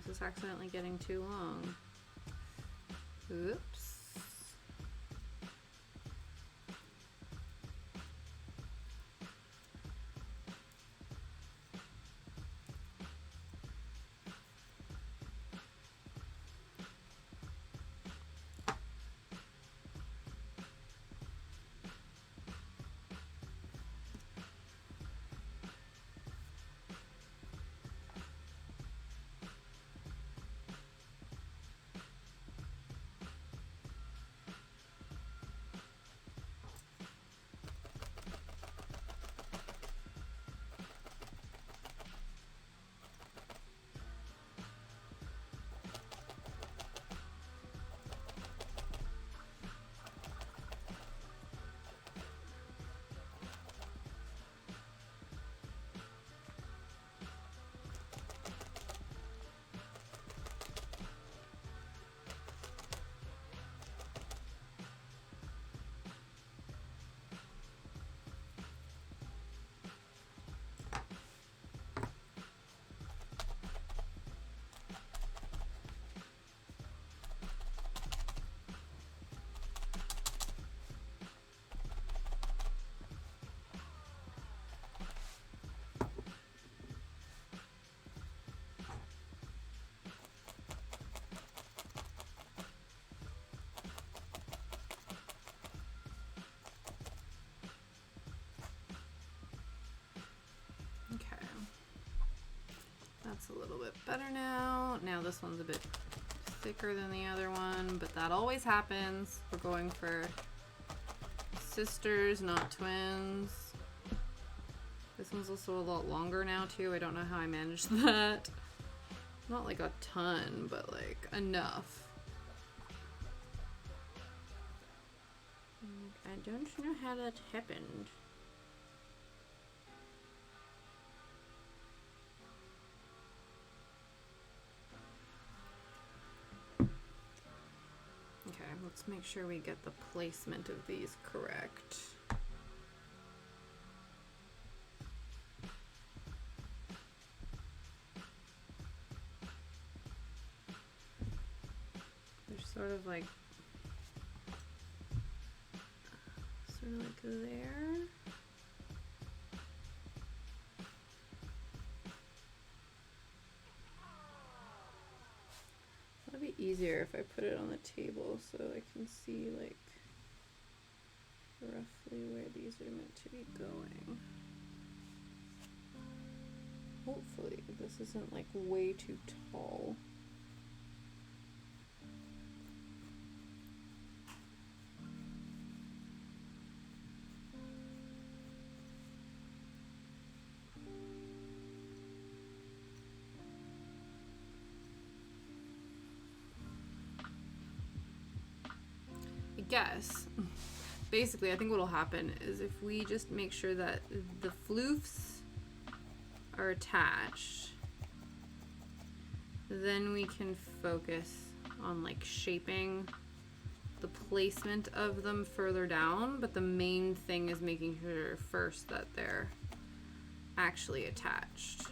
This is accidentally getting too long. Oops. better now. Now this one's a bit thicker than the other one, but that always happens. We're going for sisters, not twins. This one's also a lot longer now too. I don't know how I managed that. Not like a ton, but like enough. I don't know how that happened. Okay, let's make sure we get the placement of these correct. They're sort of like there. That'd be easier if I put it on the table so I can see like roughly where these are meant to be going. Hopefully this isn't like way too tall. Guess basically I think what'll happen is if we just make sure that the floofs are attached, then we can focus on like shaping the placement of them further down, but the main thing is making sure first that they're actually attached.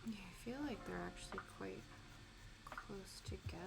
I feel like they're actually quite close together.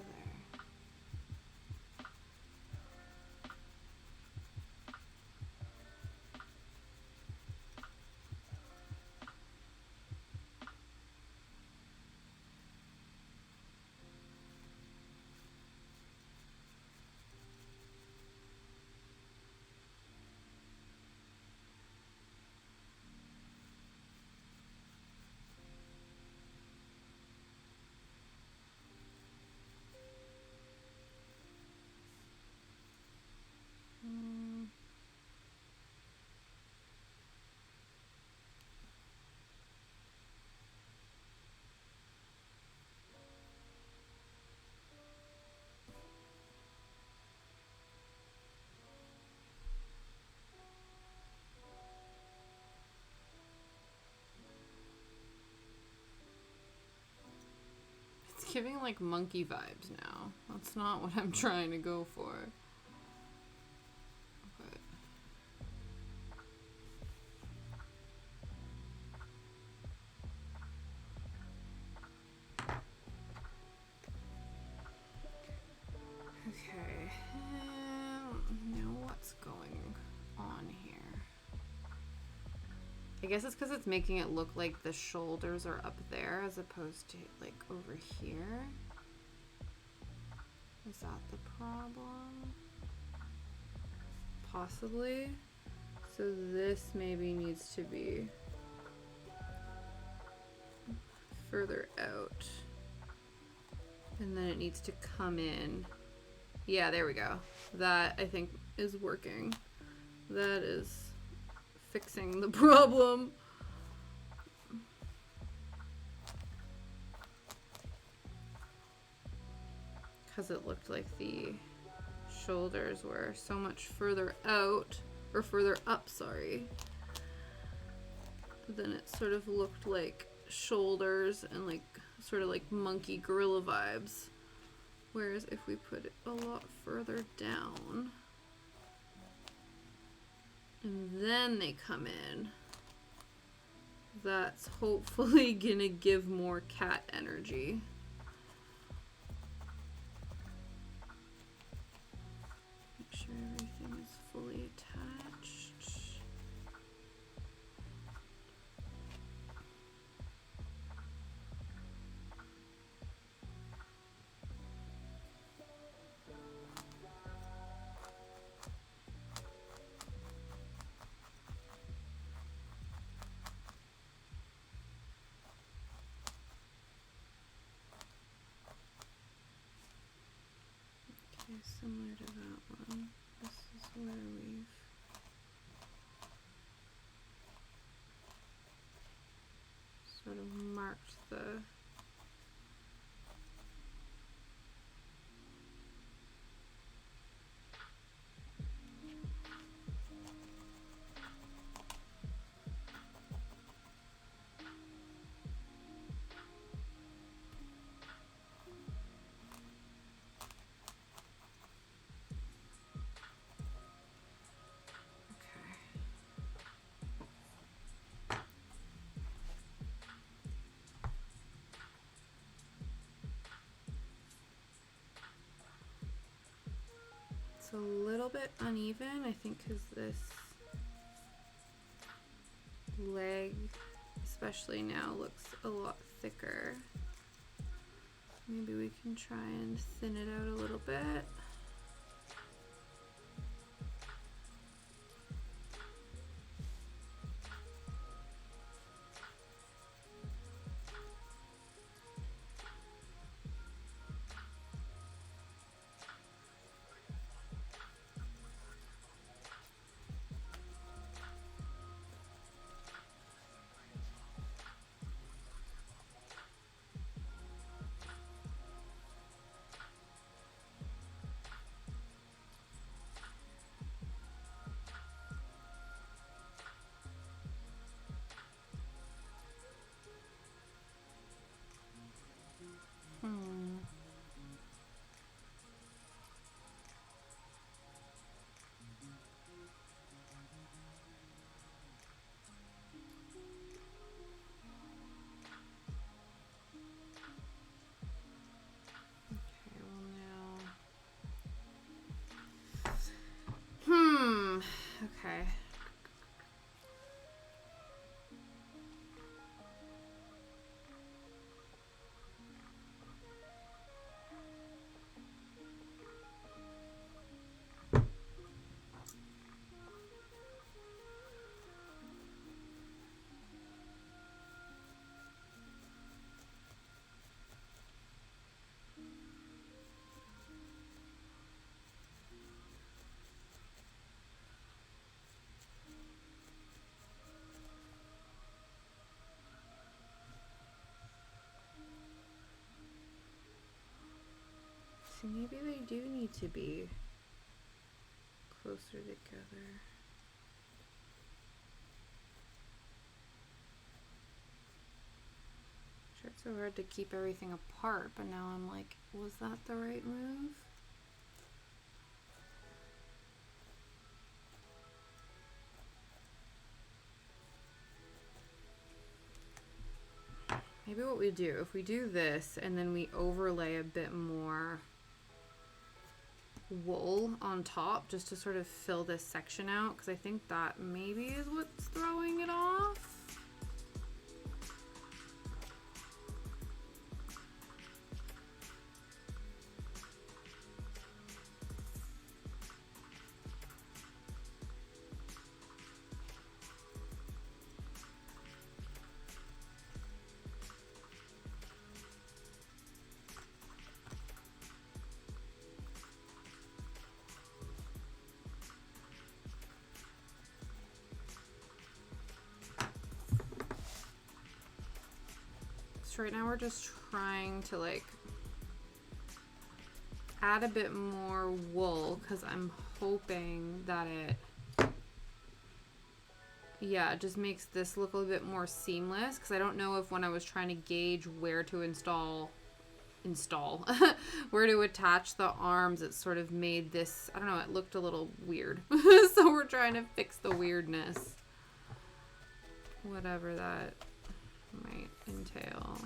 It's giving like monkey vibes now. That's not what I'm trying to go for. But okay. Now what's going on here? I guess it's because it's making it look like the shoulders are up there as opposed to like over here. Is that the problem? Possibly. So this maybe needs to be further out. And then it needs to come in. Yeah, there we go. That I think is working. That is fixing the problem. Because it looked like the shoulders were so much further out or further up, sorry. But then it sort of looked like shoulders and like sort of like monkey gorilla vibes. Whereas if we put it a lot further down and then they come in, that's hopefully gonna give more cat energy. Make sure everything is fully attached. Okay, similar to that one. This is where we've sort of marked the It's a little bit uneven, I think, because this leg, especially now, looks a lot thicker. Maybe we can try and thin it out a little bit. Okay. See, maybe they do need to be closer together. Tried so hard to keep everything apart, but now I'm like, was that the right move? Maybe what we do, if we do this and then we overlay a bit more wool on top just to sort of fill this section out, because I think that maybe is what's throwing it off. Right now we're just trying to like add a bit more wool because I'm hoping that it yeah, it just makes this look a little bit more seamless, because I don't know if when I was trying to gauge where to install where to attach the arms, it sort of made this, I don't know, it looked a little weird. So we're trying to fix the weirdness, whatever that might entail.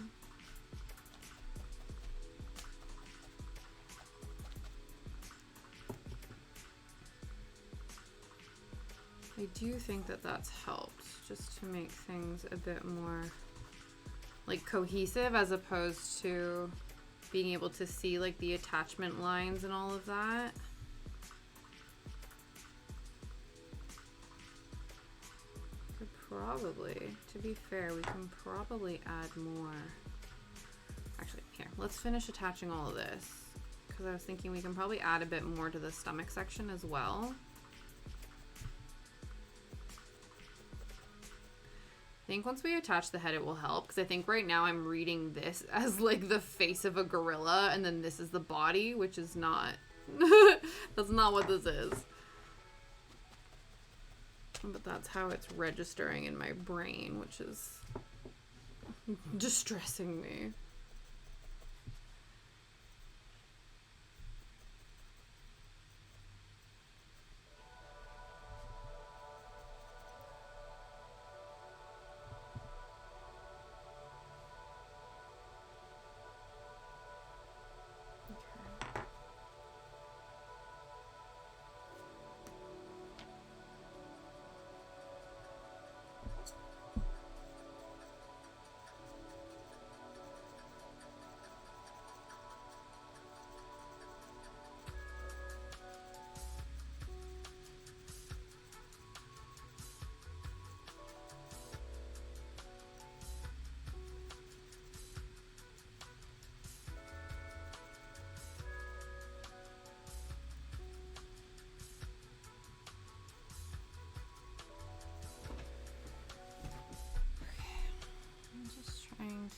I do think that that's helped, just to make things a bit more like cohesive, as opposed to being able to see like the attachment lines and all of that. Could probably, to be fair, we can probably add more. Actually, here, let's finish attaching all of this, because I was thinking we can probably add a bit more to the stomach section as well. I think once we attach the head, it will help, because I think right now I'm reading this as like the face of a gorilla, and then this is the body, which is not, that's not what this is. But that's how it's registering in my brain, which is distressing me.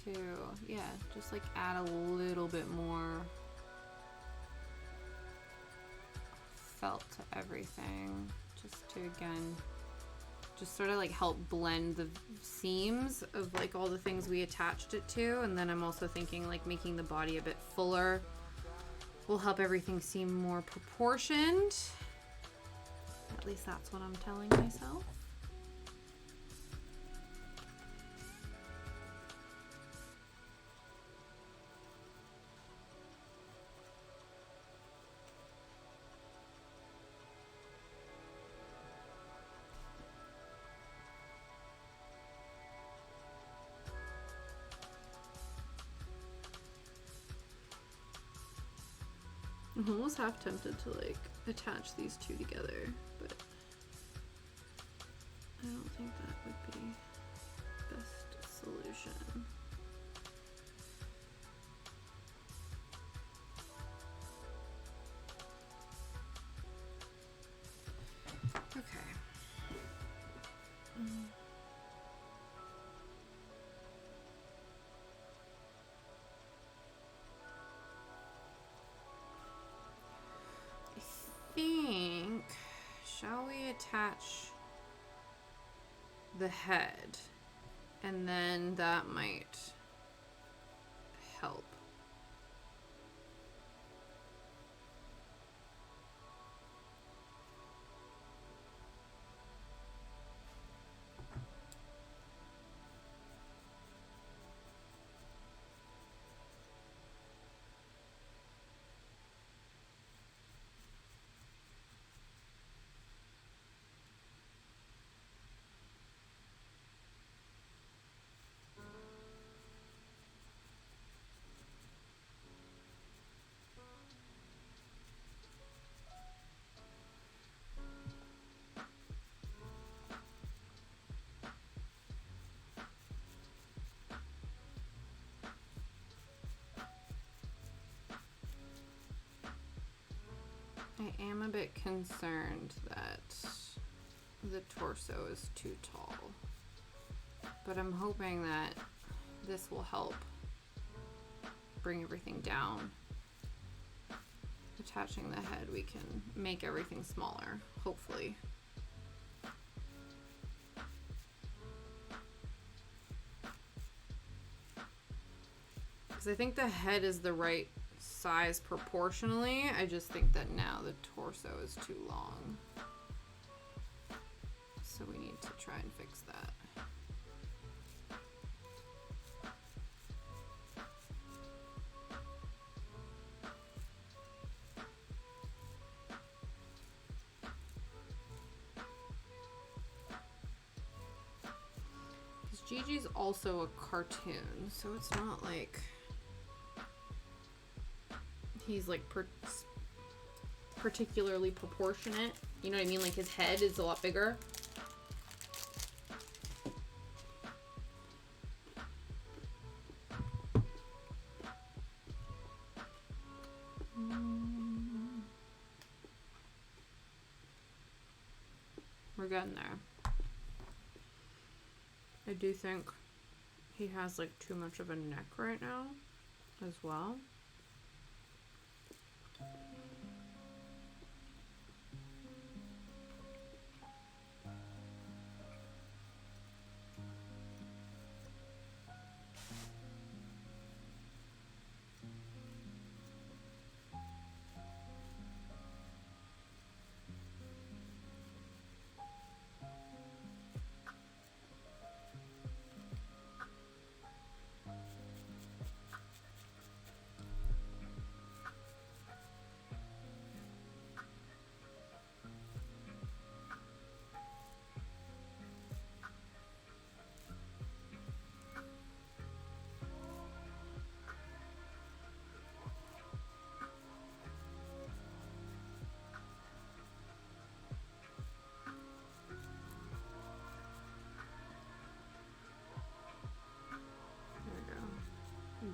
To, yeah, just like add a little bit more felt to everything, just to, again, just sort of like help blend the seams of like all the things we attached it to. And then I'm also thinking like making the body a bit fuller will help everything seem more proportioned. At least that's what I'm telling myself. I'm almost half tempted to like attach these two together, but I don't think that would be the best solution. Okay. Think, shall we attach the head, and then that might help. I am a bit concerned that the torso is too tall, but I'm hoping that this will help bring everything down. Attaching the head, we can make everything smaller, hopefully. because I think the head is the right size proportionally. I just think that now the torso is too long. So we need to try and fix that. Gigi's also a cartoon, so it's not like he's like particularly proportionate. You know what I mean? Like his head is a lot bigger. We're getting there. I do think he has like too much of a neck right now as well.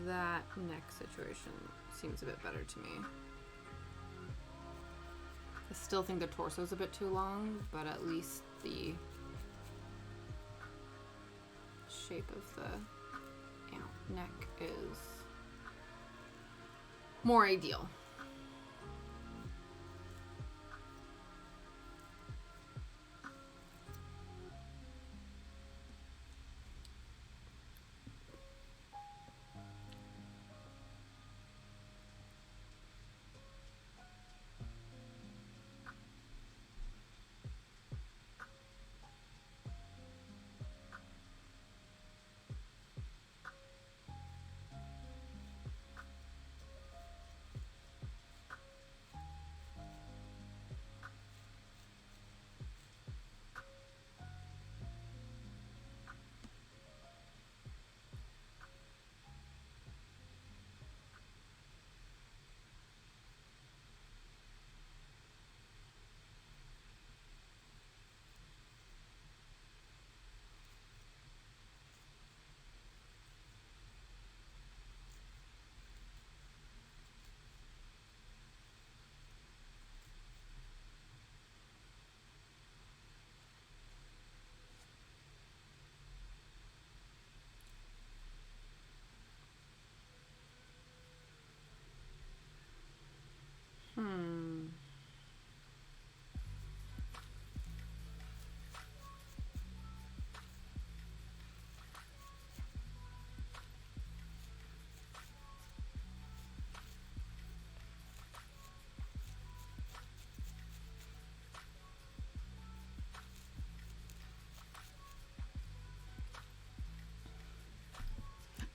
That neck situation seems a bit better to me. I still think the torso is a bit too long, but at least the shape of the neck is more ideal.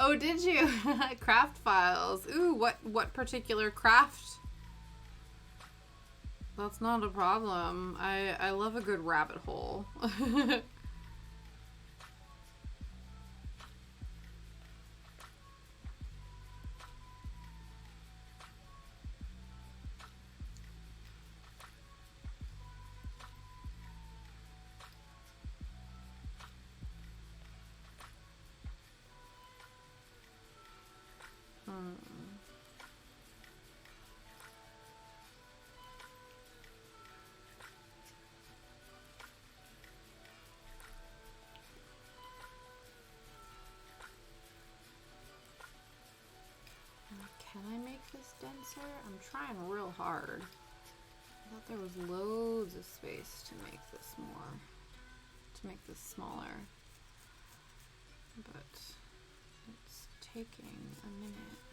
Oh, did you? Craft files. Ooh, what particular craft? That's not a problem. I love a good rabbit hole. Can I make this denser? I'm trying real hard. I thought there was loads of space to make this smaller. But it's taking a minute.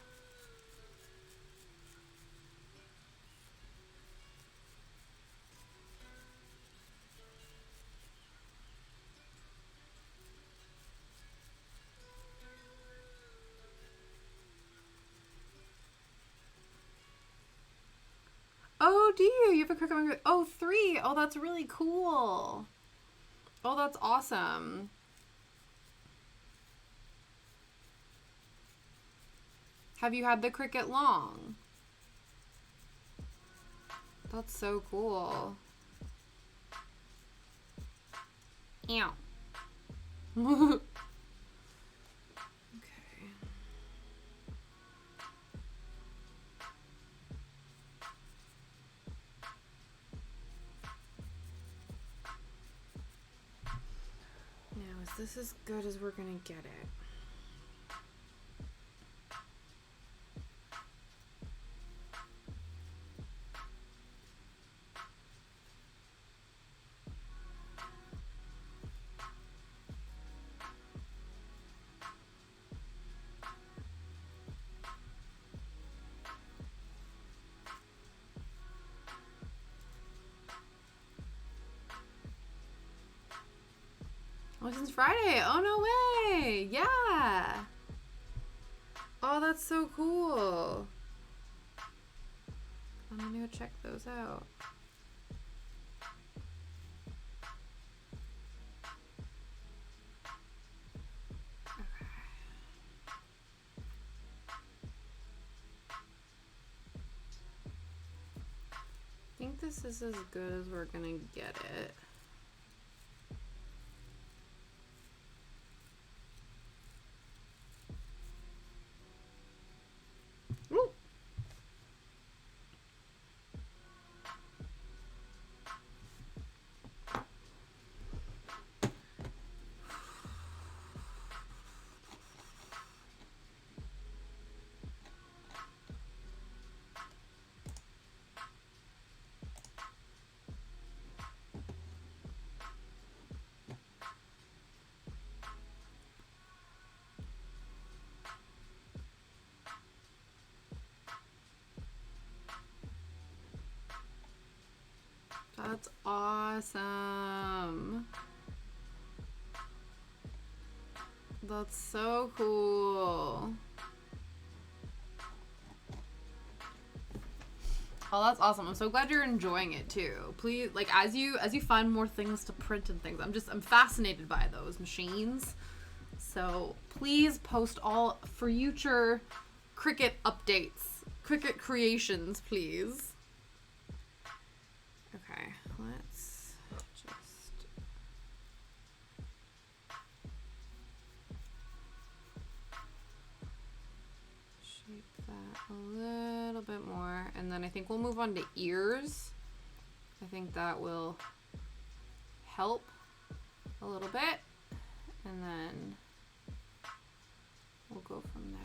Oh, do you? You have a cricket mug? Oh, 3. Oh, that's really cool. Oh, that's awesome. Have you had the cricket long? That's so cool. Ow. Okay. Now, is this as good as we're gonna get it? Oh, since Friday. Oh, no way. Yeah. Oh, that's so cool. I'm gonna go check those out. Okay. I think this is as good as we're gonna get it. Ooh. That's awesome. That's so cool. Oh, that's awesome. I'm so glad you're enjoying it too. Please, like, as you find more things to print and things, I'm fascinated by those machines. So please post all future Cricut updates, Cricut creations, please. Okay, let's just shape that a little bit more, and then I think we'll move on to ears. I think that will help a little bit, and then we'll go from there.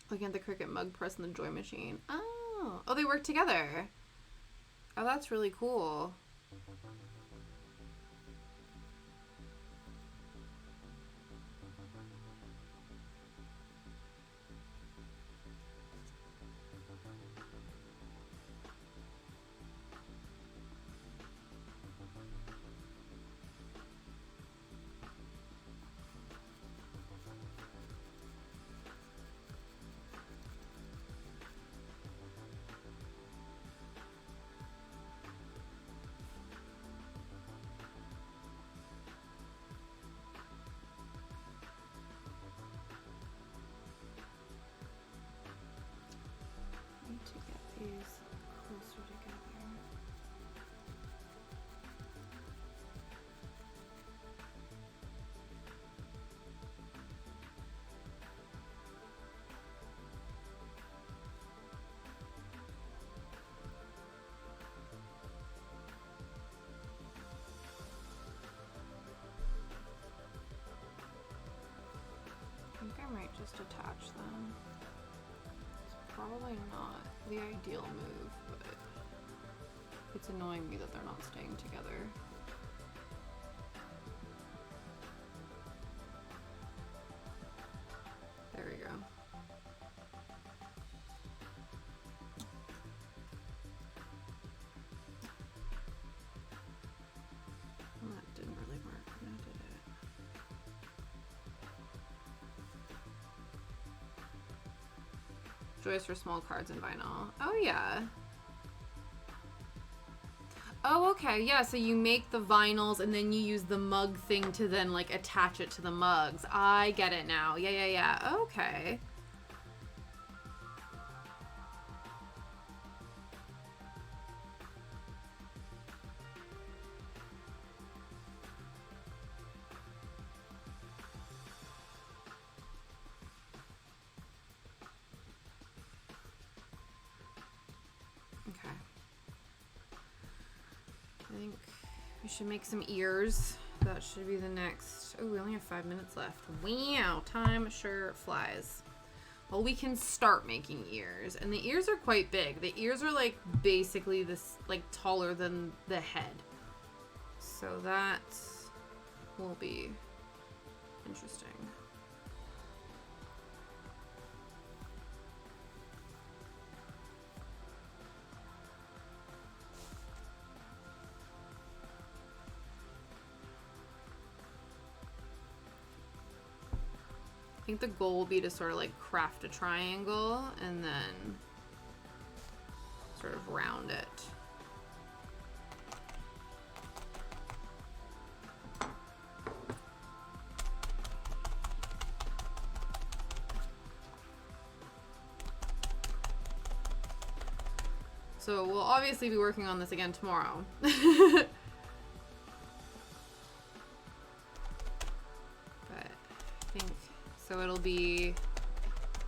Looking at the Cricut mug press and the Joy machine. Oh, they work together. Oh, that's really cool. To get these closer together. I think I might just attach them. Probably not the ideal move, but it's annoying me that they're not staying together. There we go. Joys for small cards and vinyl. Oh, yeah. Oh, okay. Yeah, so you make the vinyls and then you use the mug thing to then, like, attach it to the mugs. I get it now. Yeah, yeah, yeah. Okay. Okay. I think we should make some ears. That should be the next. Oh, we only have 5 minutes left. Wow, time sure flies. Well, we can start making ears, and the ears are quite big. The ears are like basically this, like taller than the head. So that will be interesting. I think the goal will be to sort of like craft a triangle and then sort of round it. So we'll obviously be working on this again tomorrow. But I think so it'll be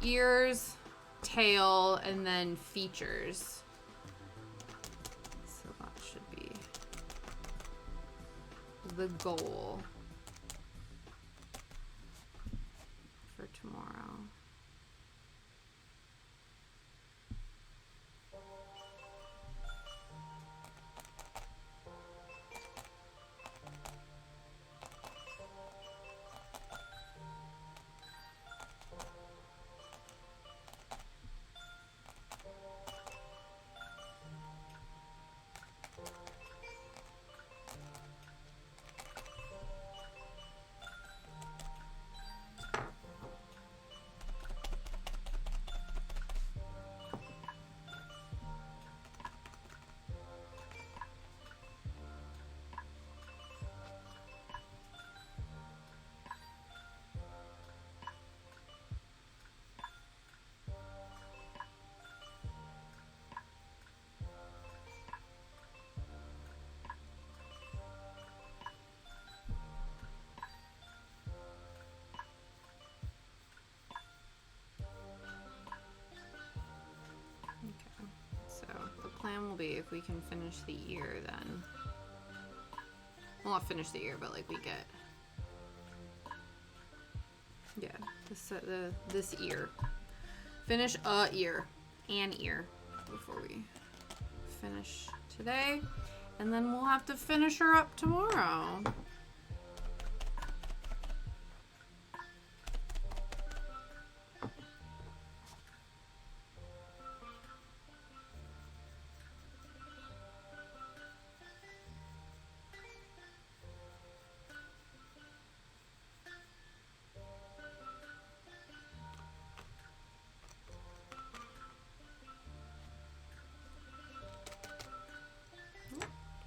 ears, tail, and then features. So that should be the goal for tomorrow. Plan will be if we can finish the ear, then well, not finish the ear, but like we get this ear, finish an ear before we finish today, and then we'll have to finish her up tomorrow.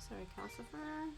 Sorry, Calcifer.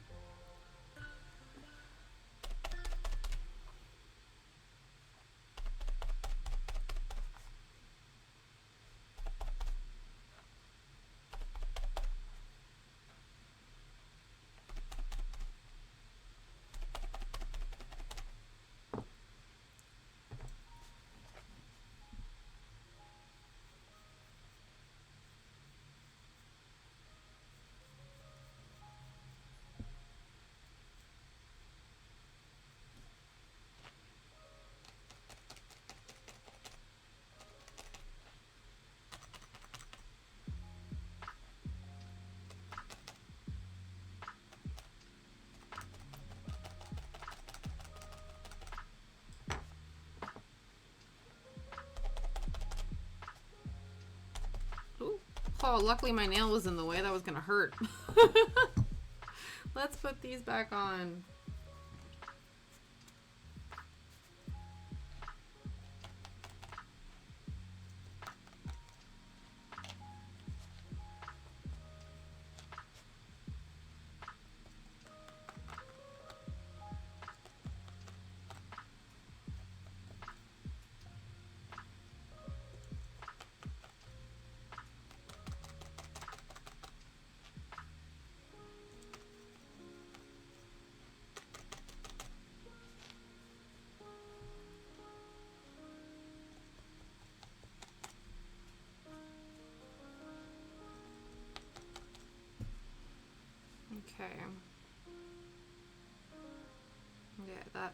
Oh, luckily my nail was in the way. That was gonna hurt. Let's put these back on.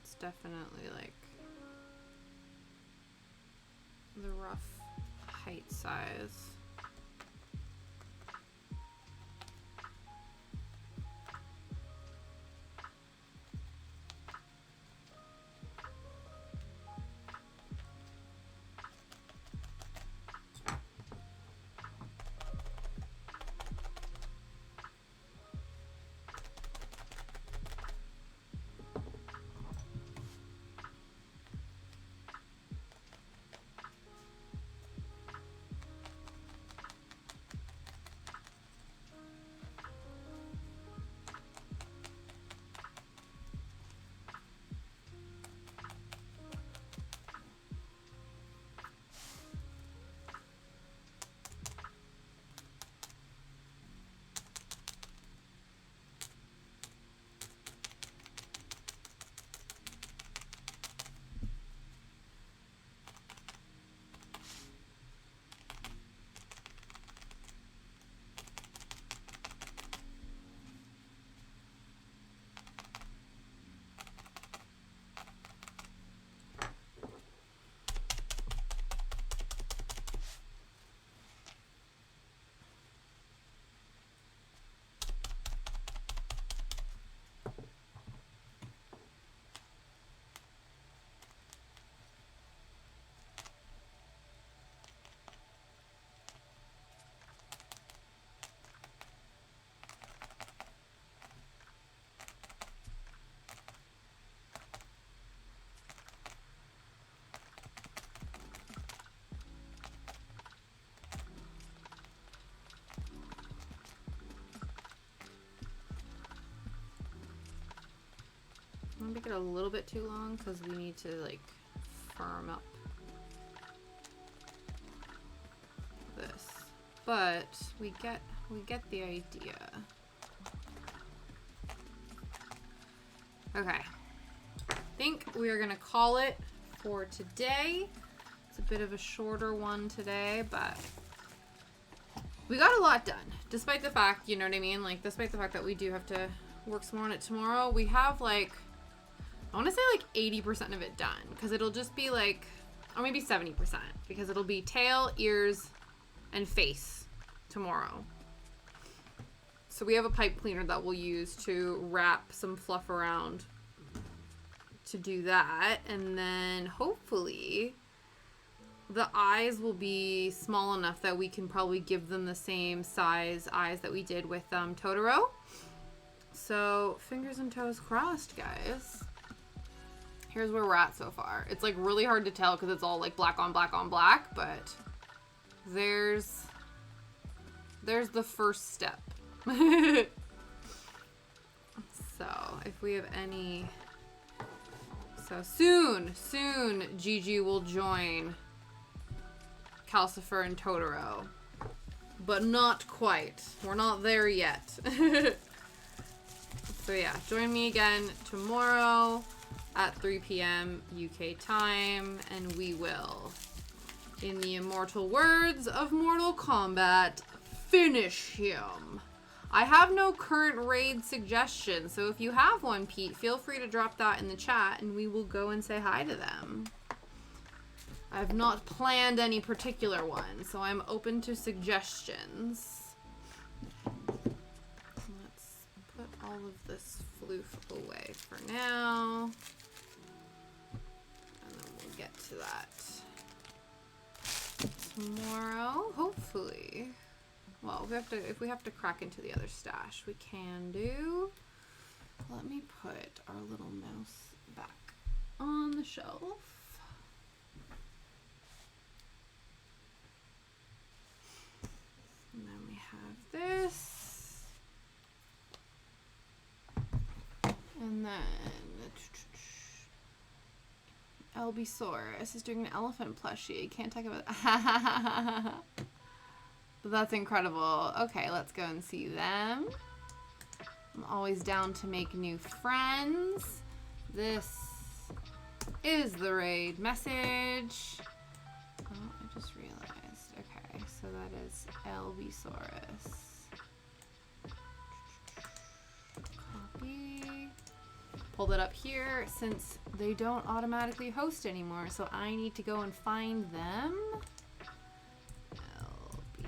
that's definitely like the rough height size. I'm gonna make it a little bit too long because we need to like firm up this, but we get the idea. Okay, I think we are gonna call it for today. It's a bit of a shorter one today, but we got a lot done, despite the fact, you know what I mean? Like, despite the fact that we do have to work some more on it tomorrow, we have like, I want to say like 80% of it done, because it'll just be like, or maybe 70%, because it'll be tail, ears, and face tomorrow. So we have a pipe cleaner that we'll use to wrap some fluff around to do that, and then hopefully the eyes will be small enough that we can probably give them the same size eyes that we did with Totoro. So fingers and toes crossed, guys. Here's where we're at so far. It's like really hard to tell because it's all like black on black on black, but there's the first step. So if we have any, so soon Jiji will join Calcifer and Totoro, but not quite. We're not there yet. So yeah, join me again tomorrow at 3 p.m. UK time, and we will, in the immortal words of Mortal Kombat, finish him. I have no current raid suggestions, so if you have one, Pete, feel free to drop that in the chat and we will go and say hi to them. I've not planned any particular one, so I'm open to suggestions. Let's put all of this floof away for now. And then we'll get to that tomorrow, hopefully. Well, if we have to crack into the other stash, we can do. Let me put our little mouse back on the shelf. And then we have this. And then Albisaurus is doing an elephant plushie. Can't talk about That's incredible. Okay, let's go and see them. I'm always down to make new friends. This is the raid message. Oh, I just realized. Okay, so that is Albisaurus. Copy. pulled it up here since they don't automatically host anymore. So I need to go and find them. LB.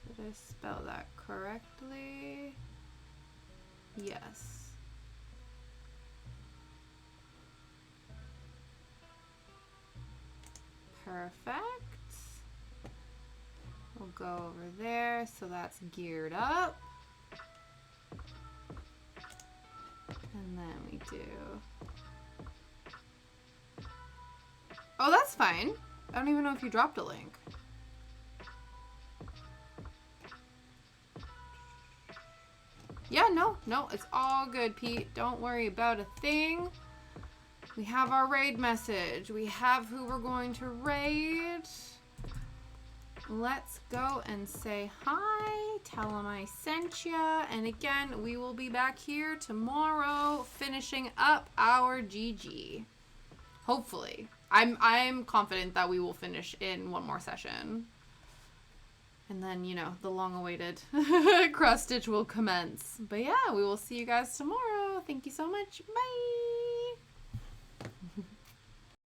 Did I spell that correctly? Yes. Perfect. We'll go over there, so that's geared up. And then we do... Oh, that's fine. I don't even know if you dropped a link. Yeah, no, it's all good, Pete. Don't worry about a thing. We have our raid message. We have who we're going to raid. Let's go and say hi. Tell them I sent ya. And again, we will be back here tomorrow finishing up our Jiji. Hopefully. I'm confident that we will finish in one more session. And then, you know, the long-awaited cross stitch will commence. But yeah, we will see you guys tomorrow. Thank you so much. Bye.